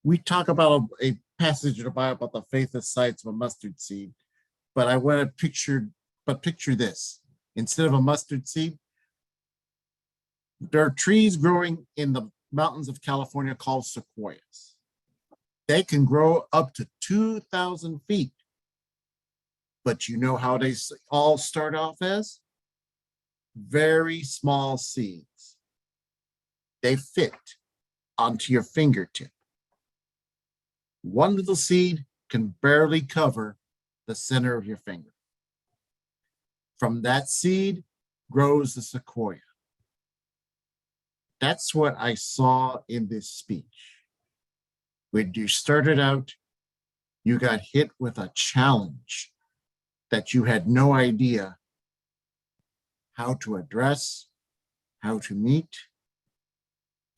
S12: We talk about a passage in the Bible about the faith the size of a mustard seed, but I want to picture this. Instead of a mustard seed, there are trees growing in the mountains of California called sequoias. They can grow up to 2,000 feet. But you know how they all start off as? Very small seeds. They fit onto your fingertip. One little seed can barely cover the center of your finger. From that seed grows the sequoia. That's what I saw in this speech. When you started out, you got hit with a challenge that you had no idea how to address, how to meet,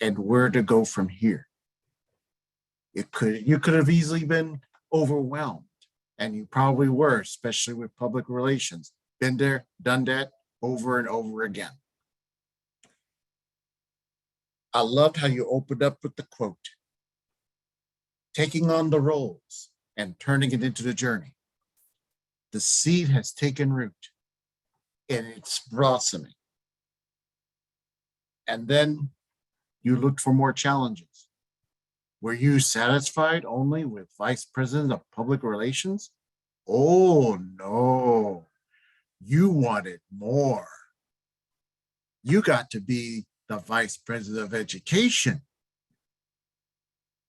S12: and where to go from here. You could have easily been overwhelmed, and you probably were, especially with public relations. Been there, done that over and over again. I loved how you opened up with the quote, taking on the roles and turning it into the journey. The seed has taken root and it's blossoming. And then you looked for more challenges. Were you satisfied only with Vice President of Public Relations? Oh no, you wanted more. You got to be the Vice President of Education.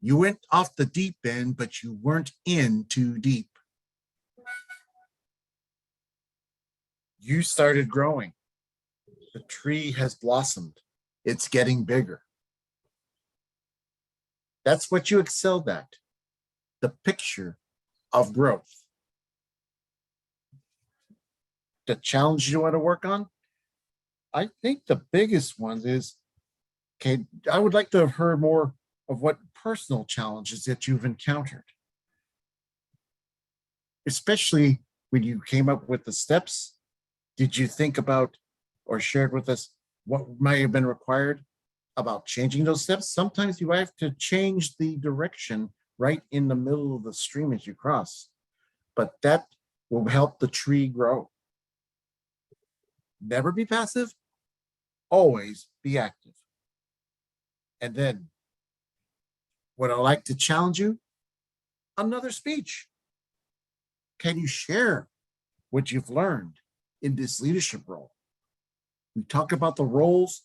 S12: You went off the deep end, but you weren't in too deep. You started growing. The tree has blossomed. It's getting bigger. That's what you excelled at, the picture of growth. The challenge you want to work on? I think the biggest one is, okay, I would like to have heard more of what personal challenges that you've encountered. Especially when you came up with the steps, did you think about or shared with us what might have been required about changing those steps? Sometimes you have to change the direction right in the middle of the stream as you cross, but that will help the tree grow. Never be passive, always be active. And then, would I like to challenge you? Another speech. Can you share what you've learned in this leadership role? We talk about the roles,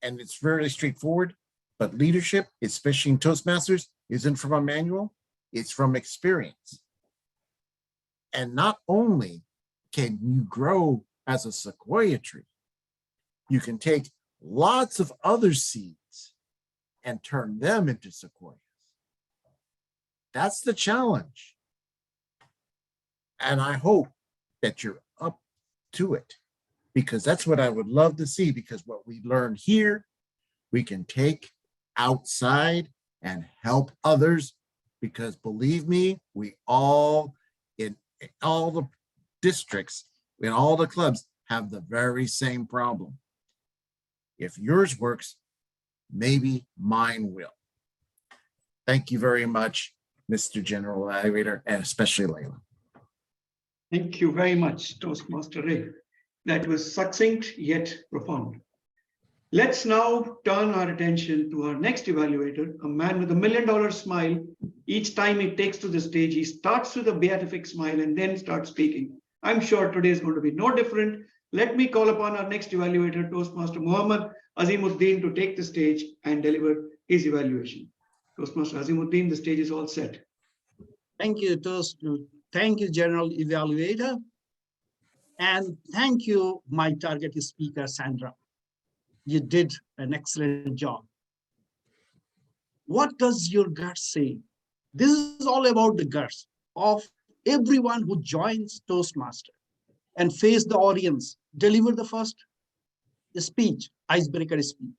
S12: and it's very straightforward, but leadership, especially in Toastmasters, isn't from a manual, it's from experience. And not only can you grow as a sequoia tree, you can take lots of other seeds and turn them into sequoias. That's the challenge. And I hope that you're up to it, because that's what I would love to see, because what we learn here, we can take outside and help others, because believe me, we all, in all the districts, in all the clubs, have the very same problem. If yours works, maybe mine will. Thank you very much, Mr. General Evaluator, and especially Leya.
S3: Thank you very much, Toastmaster Ray. That was succinct yet profound. Let's now turn our attention to our next evaluator, a man with $1 million smile. Each time he takes to the stage, he starts with a beatific smile and then starts speaking. I'm sure today is going to be no different. Let me call upon our next evaluator, Toastmaster Mohammad Azimuddin, to take the stage and deliver his evaluation. Toastmaster Azimuddin, the stage is all set.
S18: Thank you, Thank you, General Evaluator. And thank you, my target speaker, Sandra. You did an excellent job. What does your gut say? This is all about the guts of everyone who joins Toastmaster and face the audience, deliver the first speech, icebreaker speech,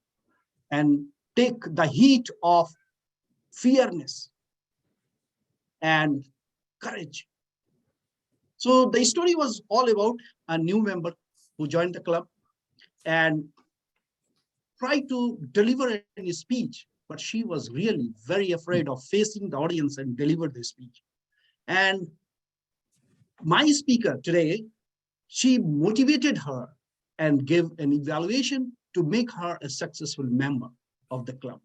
S18: and take the heat of fairness and courage. So the story was all about a new member who joined the club and tried to deliver a speech, but she was really very afraid of facing the audience and deliver the speech. And my speaker today, she motivated her and gave an evaluation to make her a successful member of the club.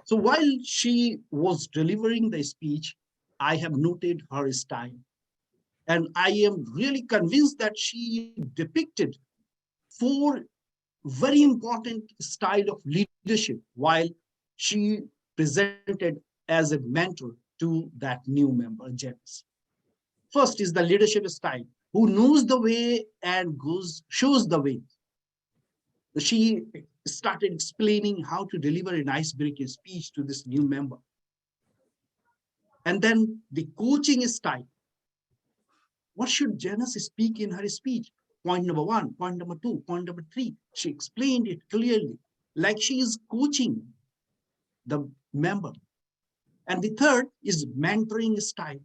S18: So while she was delivering the speech, I have noted her style. And I am really convinced that she depicted 4 very important style of leadership while she presented as a mentor to that new member, James. First is the leadership style, who knows the way and shows the way. She started explaining how to deliver an icebreaker speech to this new member. And then the coaching style. What should Janice speak in her speech? Point number 1, point number 2, point number 3. She explained it clearly, like she is coaching the member. And the third is mentoring style.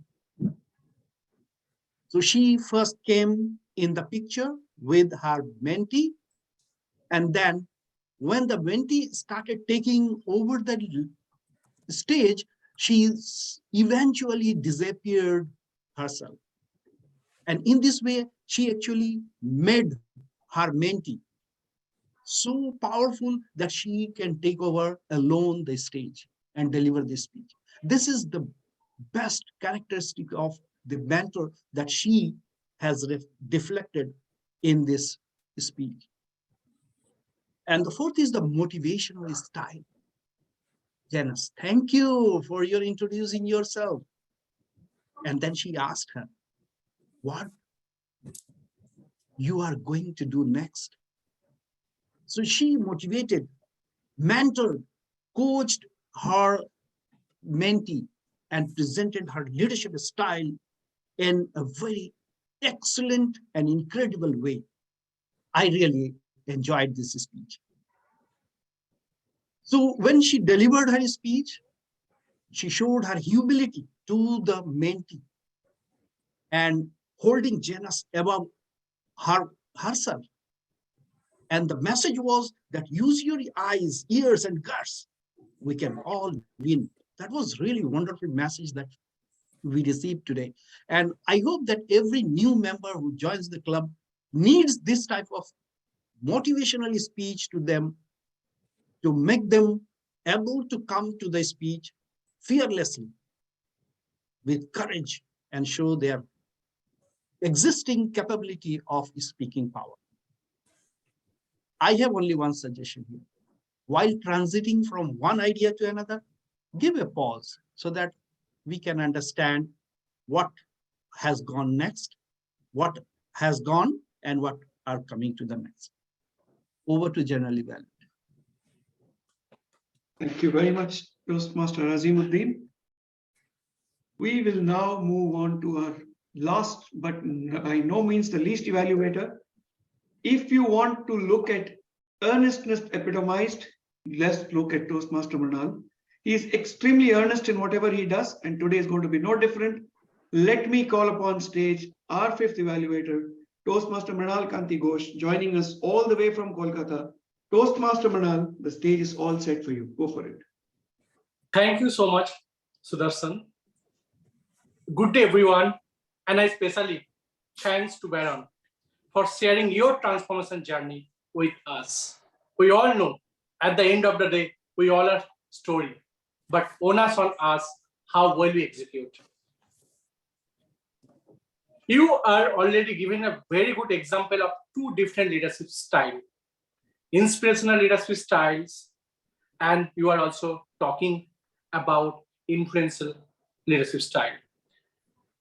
S18: So she first came in the picture with her mentee. And then when the mentee started taking over the stage, she eventually disappeared herself. And in this way, she actually made her mentee so powerful that she can take over alone the stage and deliver the speech. This is the best characteristic of the mentor that she has deflected in this speech. And the fourth is the motivational style. Janice, thank you for your introducing yourself. And then she asked her, what you are going to do next? So she motivated, mentored, coached her mentee and presented her leadership style in a very excellent and incredible way. I really enjoyed this speech. So when she delivered her speech, she showed her humility to the mentee and holding Janice above herself. And the message was that use your eyes, ears, and guts. We can all win. That was really wonderful message that we received today. And I hope that every new member who joins the club needs this type of motivational speech to them, to make them able to come to the speech fearlessly, with courage, and show their existing capability of speaking power. I have only one suggestion here. While transiting from one idea to another, give a pause so that we can understand what has gone next, what has gone, and what are coming to the next. Over to General Evaluator.
S3: Thank you very much, Toastmaster Azimuddin. We will now move on to our last, but by no means the least evaluator. If you want to look at earnestness epitomized, let's look at Toastmaster Mrinal. He is extremely earnest in whatever he does, and today is going to be no different. Let me call upon stage our fifth evaluator, Toastmaster Mrinal Kanti Ghosh, joining us all the way from Kolkata. Toastmaster Mrinal, the stage is all set for you. Go for it.
S15: Thank you so much, Sudarshan. Good day, everyone. And I especially thanks to Baron for sharing your transformation journey with us. We all know at the end of the day, we all are story, but onus on us how well we execute. You are already giving a very good example of 2 different leadership styles, inspirational leadership styles, and you are also talking about influential leadership style.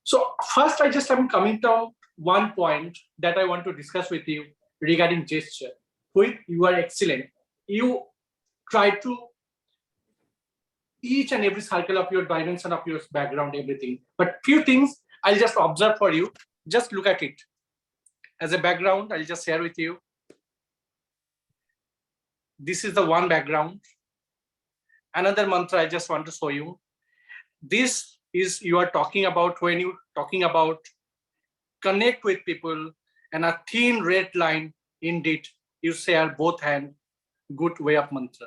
S15: So first, I just am coming to one point that I want to discuss with you regarding gesture. With you are excellent. You try to each and every circle of your dimension of your background, everything. But few things I'll just observe for you. Just look at it. As a background, I'll just share with you. this is the one background. Another mantra I just want to show you. This is you are talking about when you talking about connect with people and a thin red line indeed. You share both hand, good way of mantra.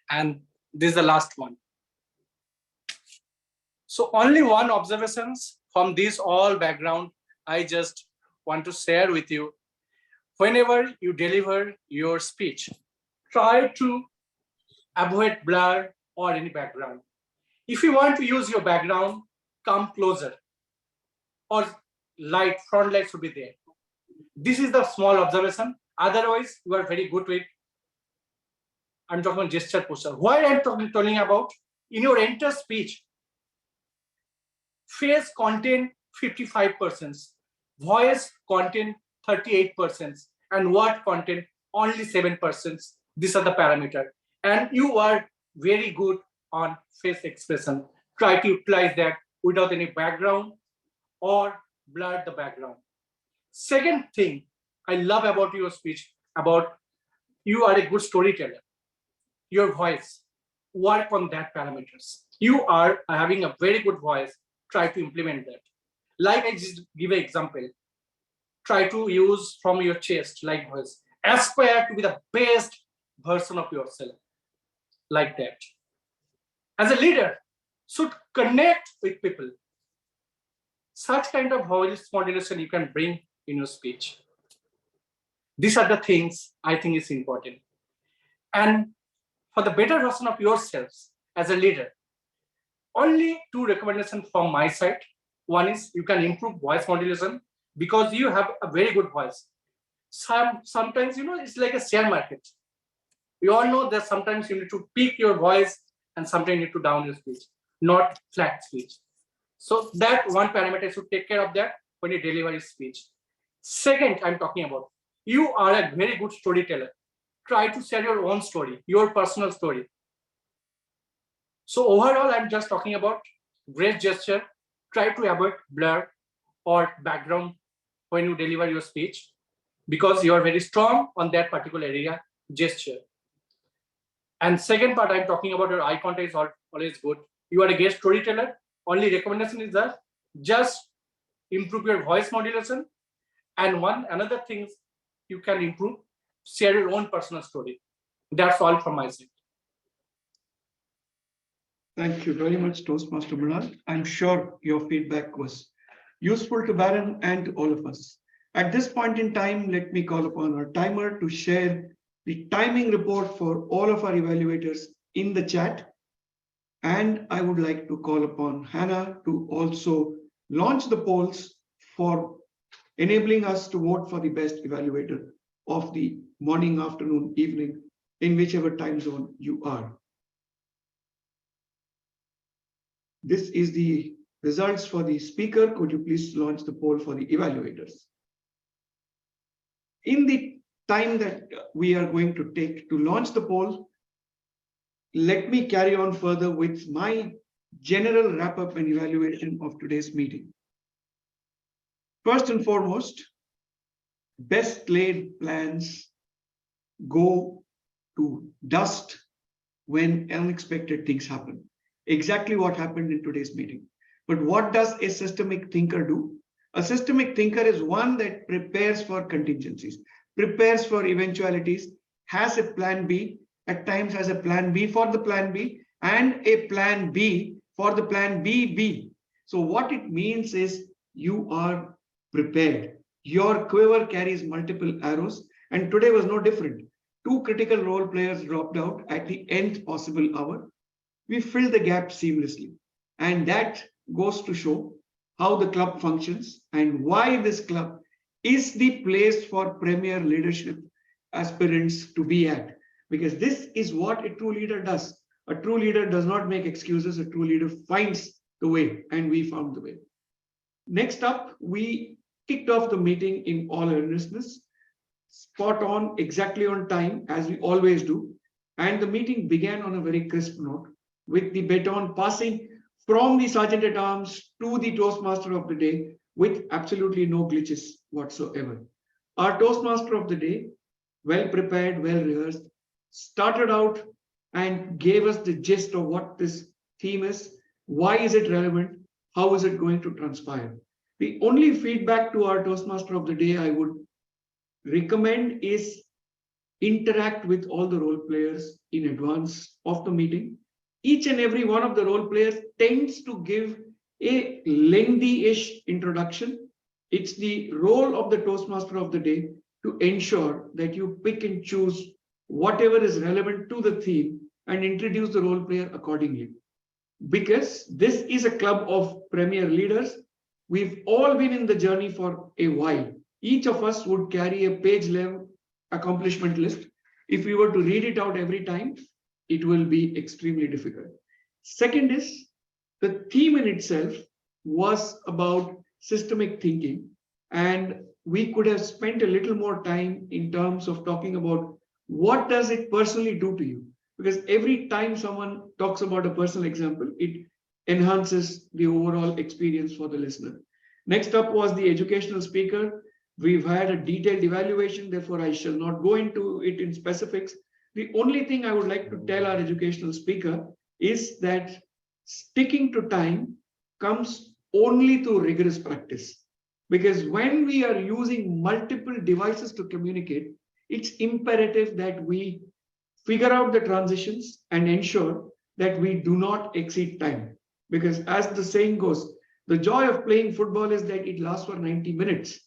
S15: And this is the last one. So only one observations from this all background I just want to share with you. Whenever you deliver your speech, try to avoid blur or any background. If you want to use your background, come closer or light, front light should be there. This is the small observation. Otherwise, you are very good with, I'm talking about gesture posture. Why I'm telling about, in your entire speech, face content 55%, voice content 38%, and word content only 7%. These are the parameters. And you are very good on face expression. Try to utilize that without any background or blur the background. Second thing I love about your speech, about you are a good storyteller. Your voice, work on that parameters. You are having a very good voice. Try to implement that. Like I just give an example. Try to use from your chest like voice. Aspire to be the best version of yourself. Like that. As a leader, should connect with people. Such kind of voice modulation you can bring in your speech. These are the things I think is important. And for the better version of yourselves as a leader, only two recommendations from my side. One is you can improve voice modulation because you have a very good voice. Sometimes, it's like a share market. We all know that sometimes you need to peak your voice and sometimes you need to down your speech, not flat speech. So that one parameter should take care of that when you deliver your speech. Second, I'm talking about, you are a very good storyteller. Try to share your own story, your personal story. So overall, I'm just talking about great gesture. Try to avoid blur or background when you deliver your speech because you are very strong on that particular area, gesture. And second part, I'm talking about your eye contact is always good. You are a great storyteller. Only recommendation is that just improve your voice modulation. And another thing you can improve, share your own personal story. That's all from my side.
S3: Thank you very much, Toastmaster Manohar. I'm sure your feedback was useful to Baron and to all of us. At this point in time, let me call upon our timer to share the timing report for all of our evaluators in the chat. And I would like to call upon Hannah to also launch the polls for enabling us to vote for the best evaluator of the morning, afternoon, evening, in whichever time zone you are. This is the results for the speaker. Could you please launch the poll for the evaluators? In the time that we are going to take to launch the poll, let me carry on further with my general wrap-up and evaluation of today's meeting. First and foremost, best laid plans go to dust when unexpected things happen. Exactly what happened in today's meeting. But what does a systemic thinker do? A systemic thinker is one that prepares for contingencies, prepares for eventualities, has a plan B, at times has a plan B for the plan B, and a plan B for the plan B. So what it means is you are prepared. Your quiver carries multiple arrows, and today was no different. Two critical role players dropped out at the nth possible hour. We filled the gap seamlessly. And that goes to show how the club functions and why this club is the place for premier leadership aspirants to be at. Because this is what a true leader does. A true leader does not make excuses. A true leader finds the way, and we found the way. Next up, we kicked off the meeting in all earnestness, spot on, exactly on time, as we always do. And the meeting began on a very crisp note, with the baton passing from the Sergeant at Arms to the Toastmaster of the day with absolutely no glitches whatsoever. Our Toastmaster of the day, well prepared, well rehearsed, started out and gave us the gist of what this theme is, why is it relevant, how is it going to transpire. The only feedback to our Toastmaster of the day I would recommend is interact with all the role players in advance of the meeting. Each and every one of the role players tends to give a lengthy-ish introduction. It's the role of the Toastmaster of the day to ensure that you pick and choose whatever is relevant to the theme and introduce the role player accordingly. Because this is a club of premier leaders, we've all been in the journey for a while. Each of us would carry a page-level accomplishment list. If we were to read it out every time, it will be extremely difficult. Second is, the theme in itself was about systemic thinking, and we could have spent a little more time in terms of talking about what does it personally do to you? Because every time someone talks about a personal example, it enhances the overall experience for the listener. Next up was the educational speaker. We've had a detailed evaluation, therefore I shall not go into it in specifics. The only thing I would like to tell our educational speaker is that sticking to time comes only through rigorous practice. Because when we are using multiple devices to communicate, it's imperative that we figure out the transitions and ensure that we do not exceed time. Because as the saying goes, the joy of playing football is that it lasts for 90 minutes.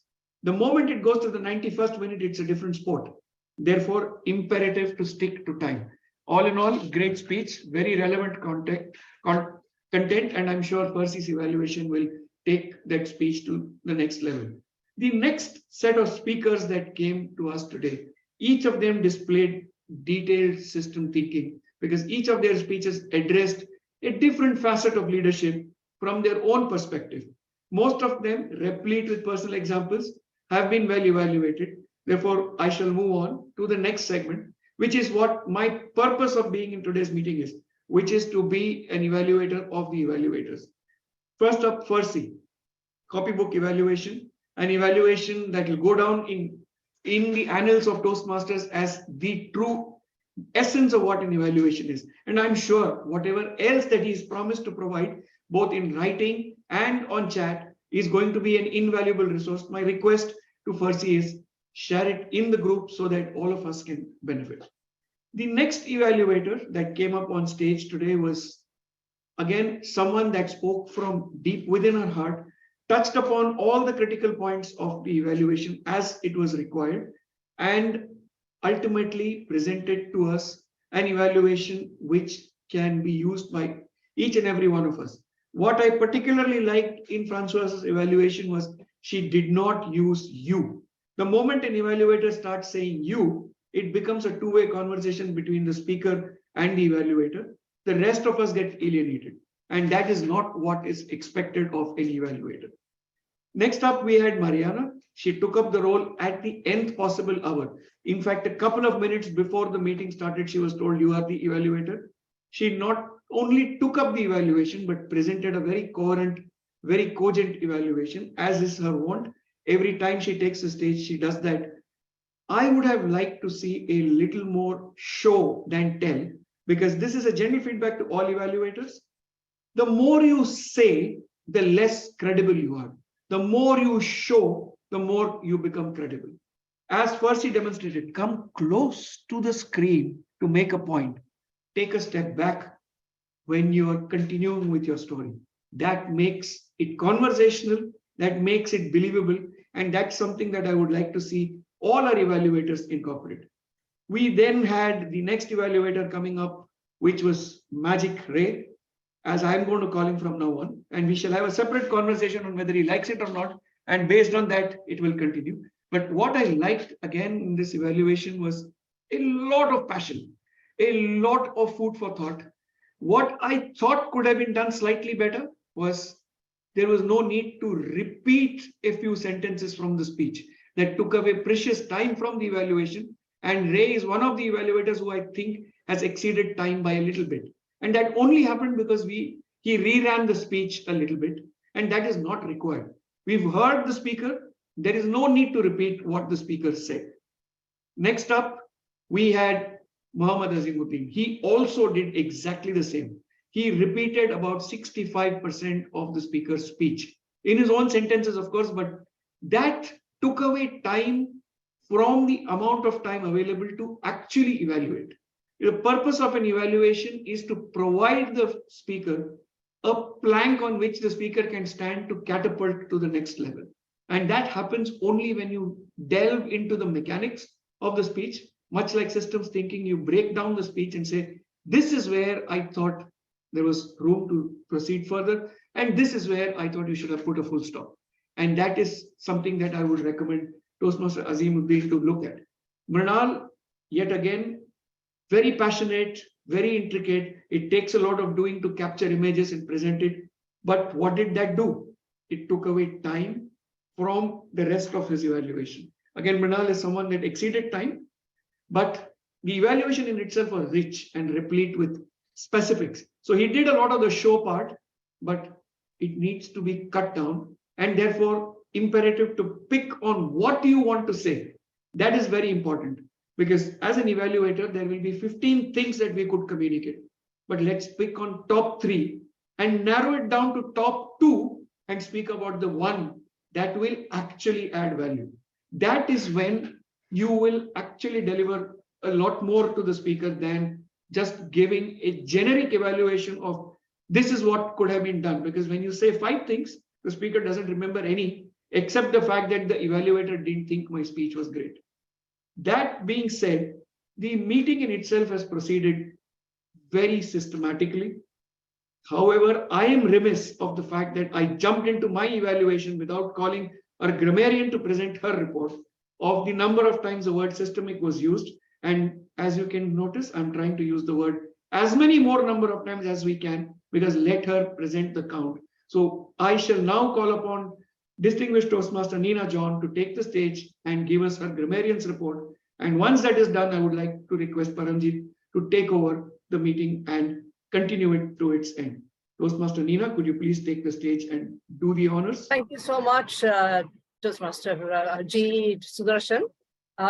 S3: The moment it goes to the 91st minute, it's a different sport. Therefore, imperative to stick to time. All in all, great speech, very relevant content, and I'm sure Fursey's evaluation will take that speech to the next level. The next set of speakers that came to us today, each of them displayed detailed system thinking because each of their speeches addressed a different facet of leadership from their own perspective. Most of them, replete with personal examples, have been well evaluated. Therefore, I shall move on to the next segment, which is what my purpose of being in today's meeting is, which is to be an evaluator of the evaluators. First up, Fursey, copybook evaluation, an evaluation that will go down in the annals of Toastmasters as the true essence of what an evaluation is. And I'm sure whatever else that he's promised to provide, both in writing and on chat, is going to be an invaluable resource. My request to Fursey is share it in the group so that all of us can benefit. The next evaluator that came up on stage today was, again, someone that spoke from deep within her heart, touched upon all the critical points of the evaluation as it was required, and ultimately presented to us an evaluation which can be used by each and every one of us. What I particularly liked in Francoise's evaluation was she did not use you. The moment an evaluator starts saying you, it becomes a two-way conversation between the speaker and the evaluator. The rest of us get alienated, and that is not what is expected of an evaluator. Next up, we had Mariana. She took up the role at the nth possible hour. In fact, a couple of minutes before the meeting started, she was told, you are the evaluator. She not only took up the evaluation, but presented a very coherent, very cogent evaluation, as is her wont. Every time she takes the stage, she does that. I would have liked to see a little more show than tell, because this is a general feedback to all evaluators. The more you say, the less credible you are. The more you show, the more you become credible. As Fursey demonstrated, come close to the screen to make a point. Take a step back when you are continuing with your story. That makes it conversational, that makes it believable, and that's something that I would like to see all our evaluators incorporate. We then had the next evaluator coming up, which was Magic Ray, as I'm going to call him from now on, and we shall have a separate conversation on whether he likes it or not, and based on that, it will continue. But what I liked again in this evaluation was a lot of passion, a lot of food for thought. What I thought could have been done slightly better was there was no need to repeat a few sentences from the speech that took away precious time from the evaluation. And Ray is one of the evaluators who I think has exceeded time by a little bit. And that only happened because he reran the speech a little bit, and that is not required. We've heard the speaker. There is no need to repeat what the speaker said. Next up, we had Muhammad Azimuddin, he also did exactly the same. He repeated about 65% of the speaker's speech in his own sentences, of course, but that took away time from the amount of time available to actually evaluate. The purpose of an evaluation is to provide the speaker a plank on which the speaker can stand to catapult to the next level. And that happens only when you delve into the mechanics of the speech, much like systems thinking, you break down the speech and say, this is where I thought there was room to proceed further. And this is where I thought you should have put a full stop. And that is something that I would recommend Toastmaster Azimuddin to look at. Mrinal, yet again, very passionate, very intricate. It takes a lot of doing to capture images and present it. But what did that do? It took away time from the rest of his evaluation. Again, Mrinal is someone that exceeded time, but the evaluation in itself was rich and replete with specifics. So he did a lot of the show part, but it needs to be cut down and therefore imperative to pick on what you want to say. That is very important because as an evaluator, there will be 15 things that we could communicate, but let's pick on top 3 and narrow it down to top 2 and speak about the one that will actually add value. That is when you will actually deliver a lot more to the speaker than just giving a generic evaluation of this is what could have been done. Because when you say 5 things, the speaker doesn't remember any, except the fact that the evaluator didn't think my speech was great. That being said, the meeting in itself has proceeded very systematically. However, I am remiss of the fact that I jumped into my evaluation without calling a grammarian to present her report of the number of times the word systemic was used. And as you can notice, I'm trying to use the word as many more number of times as we can, because let her present the count. So I shall now call upon distinguished Toastmaster Nina John to take the stage and give us her grammarian's report. And once that is done, I would like to request Paramjit to take over the meeting and continue it to its end. Toastmaster Nina, could you please take the stage and do the honors?
S4: Thank you so much, Toastmaster G. Sudarshan.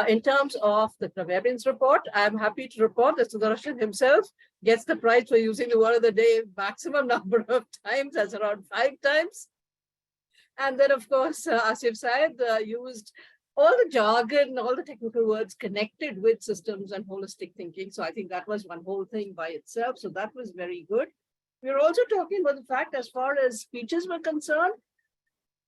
S4: In terms of the grammarian's report, I'm happy to report that Sudarshan himself gets the prize for using the word of the day maximum number of times, that's around 5 times. And then, of course, Asif Saiyed used all the jargon, all the technical words connected with systems and holistic thinking. So I think that was one whole thing by itself. So that was very good. We were also talking about the fact as far as speeches were concerned,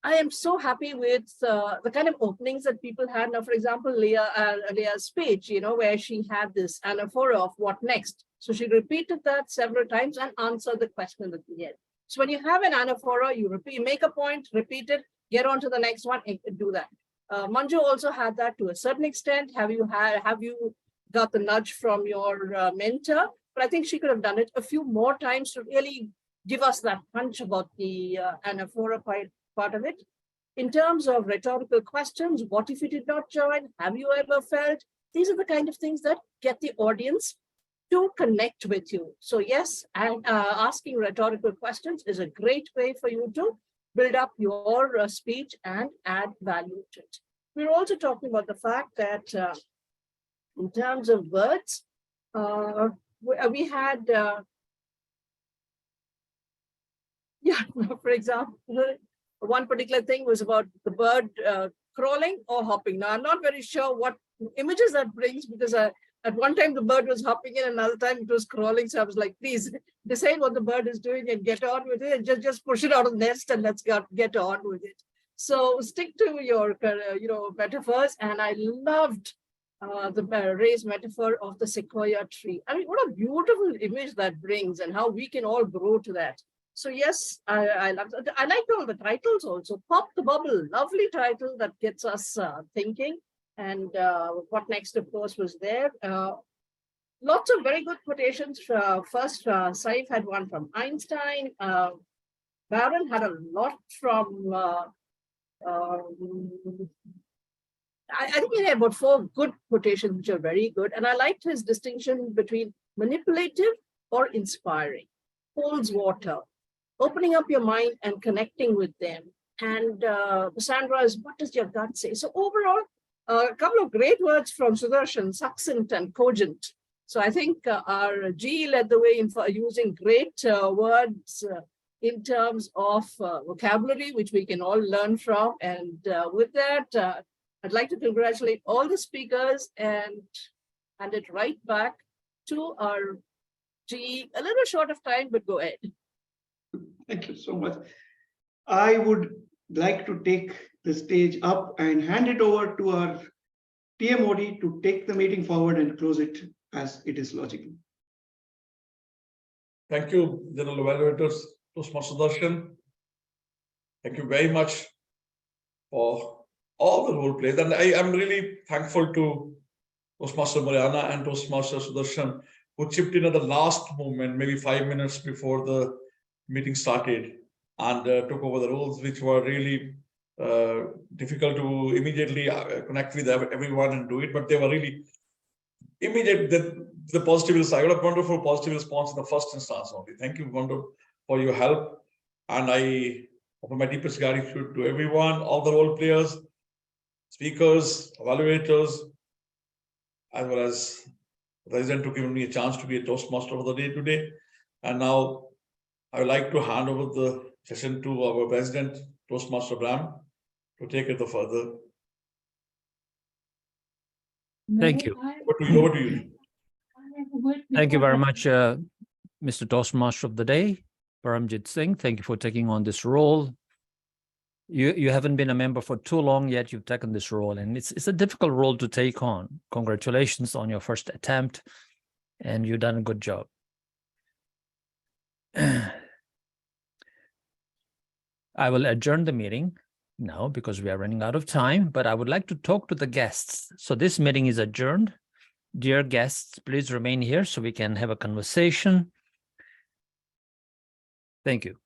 S4: I am so happy with the kind of openings that people had. Now, for example, Leya's speech, where she had this anaphora of what next. So she repeated that several times and answered the question at the end. So when you have an anaphora, you repeat, make a point, repeat it, get on to the next one, and do that. Manju also had that to a certain extent. Have you got the nudge from your mentor? But I think she could have done it a few more times to really give us that punch about the anaphora part of it. In terms of rhetorical questions, what if you did not join? Have you ever felt? These are the kind of things that get the audience to connect with you. So yes, and asking rhetorical questions is a great way for you to build up your speech and add value to it. We're also talking about the fact that in terms of words, we had, for example, one particular thing was about the bird crawling or hopping. Now, I'm not very sure what images that brings, because at one time the bird was hopping in, another time it was crawling. So I was like, please decide what the bird is doing and get on with it. Just push it out of the nest and let's get on with it. So stick to your metaphors. And I loved the Ray's metaphor of the sequoia tree. I mean, what a beautiful image that brings, and how we can all grow to that. So yes, I liked all the titles also. Pop the Bubble, lovely title that gets us thinking. And what next, of course, was there. Lots of very good quotations. First, Saif had one from Einstein. Bowen had a lot from, I think he had about 4 good quotations, which are very good. And I liked his distinction between manipulative or inspiring. Holds water. Opening up your mind and connecting with them. And Sandra is, what does your gut say? So overall, a couple of great words from Sudarshan, succinct and cogent. So I think our G led the way in for using great words in terms of vocabulary, which we can all learn from. And with that, I'd like to congratulate all the speakers and hand it right back to our G. A little short of time, but go ahead.
S3: Thank you so much. I would like to take the stage up and hand it over to our TMOD to take the meeting forward and close it as it is logical.
S2: Thank you, General Evaluators, Toastmaster Darshan. Thank you very much for all the role plays. And I am really thankful to Toastmaster Mariana and Toastmaster Sudarshan, who chipped in at the last moment, maybe 5 minutes before the meeting started, and took over the roles, which were really difficult to immediately connect with everyone and do it, but they were really immediate. The positive, I got a wonderful positive response in the first instance only. Thank you, Gondo, for your help. And I offer my deepest gratitude to everyone, all the role players, speakers, evaluators, as well as the President, to give me a chance to be a Toastmaster of the day today. And now I would like to hand over the session to our President, Toastmaster Bram, to take it further.
S19: Thank you.
S2: Over to you.
S19: Thank you very much, Mr. Toastmaster of the Day, Paramjit Singh. Thank you for taking on this role. You haven't been a member for too long yet. You've taken this role, and it's a difficult role to take on. Congratulations on your first attempt, and you've done a good job. I will adjourn the meeting now because we are running out of time, but I would like to talk to the guests. So this meeting is adjourned. Dear guests, please remain here so we can have a conversation. Thank you.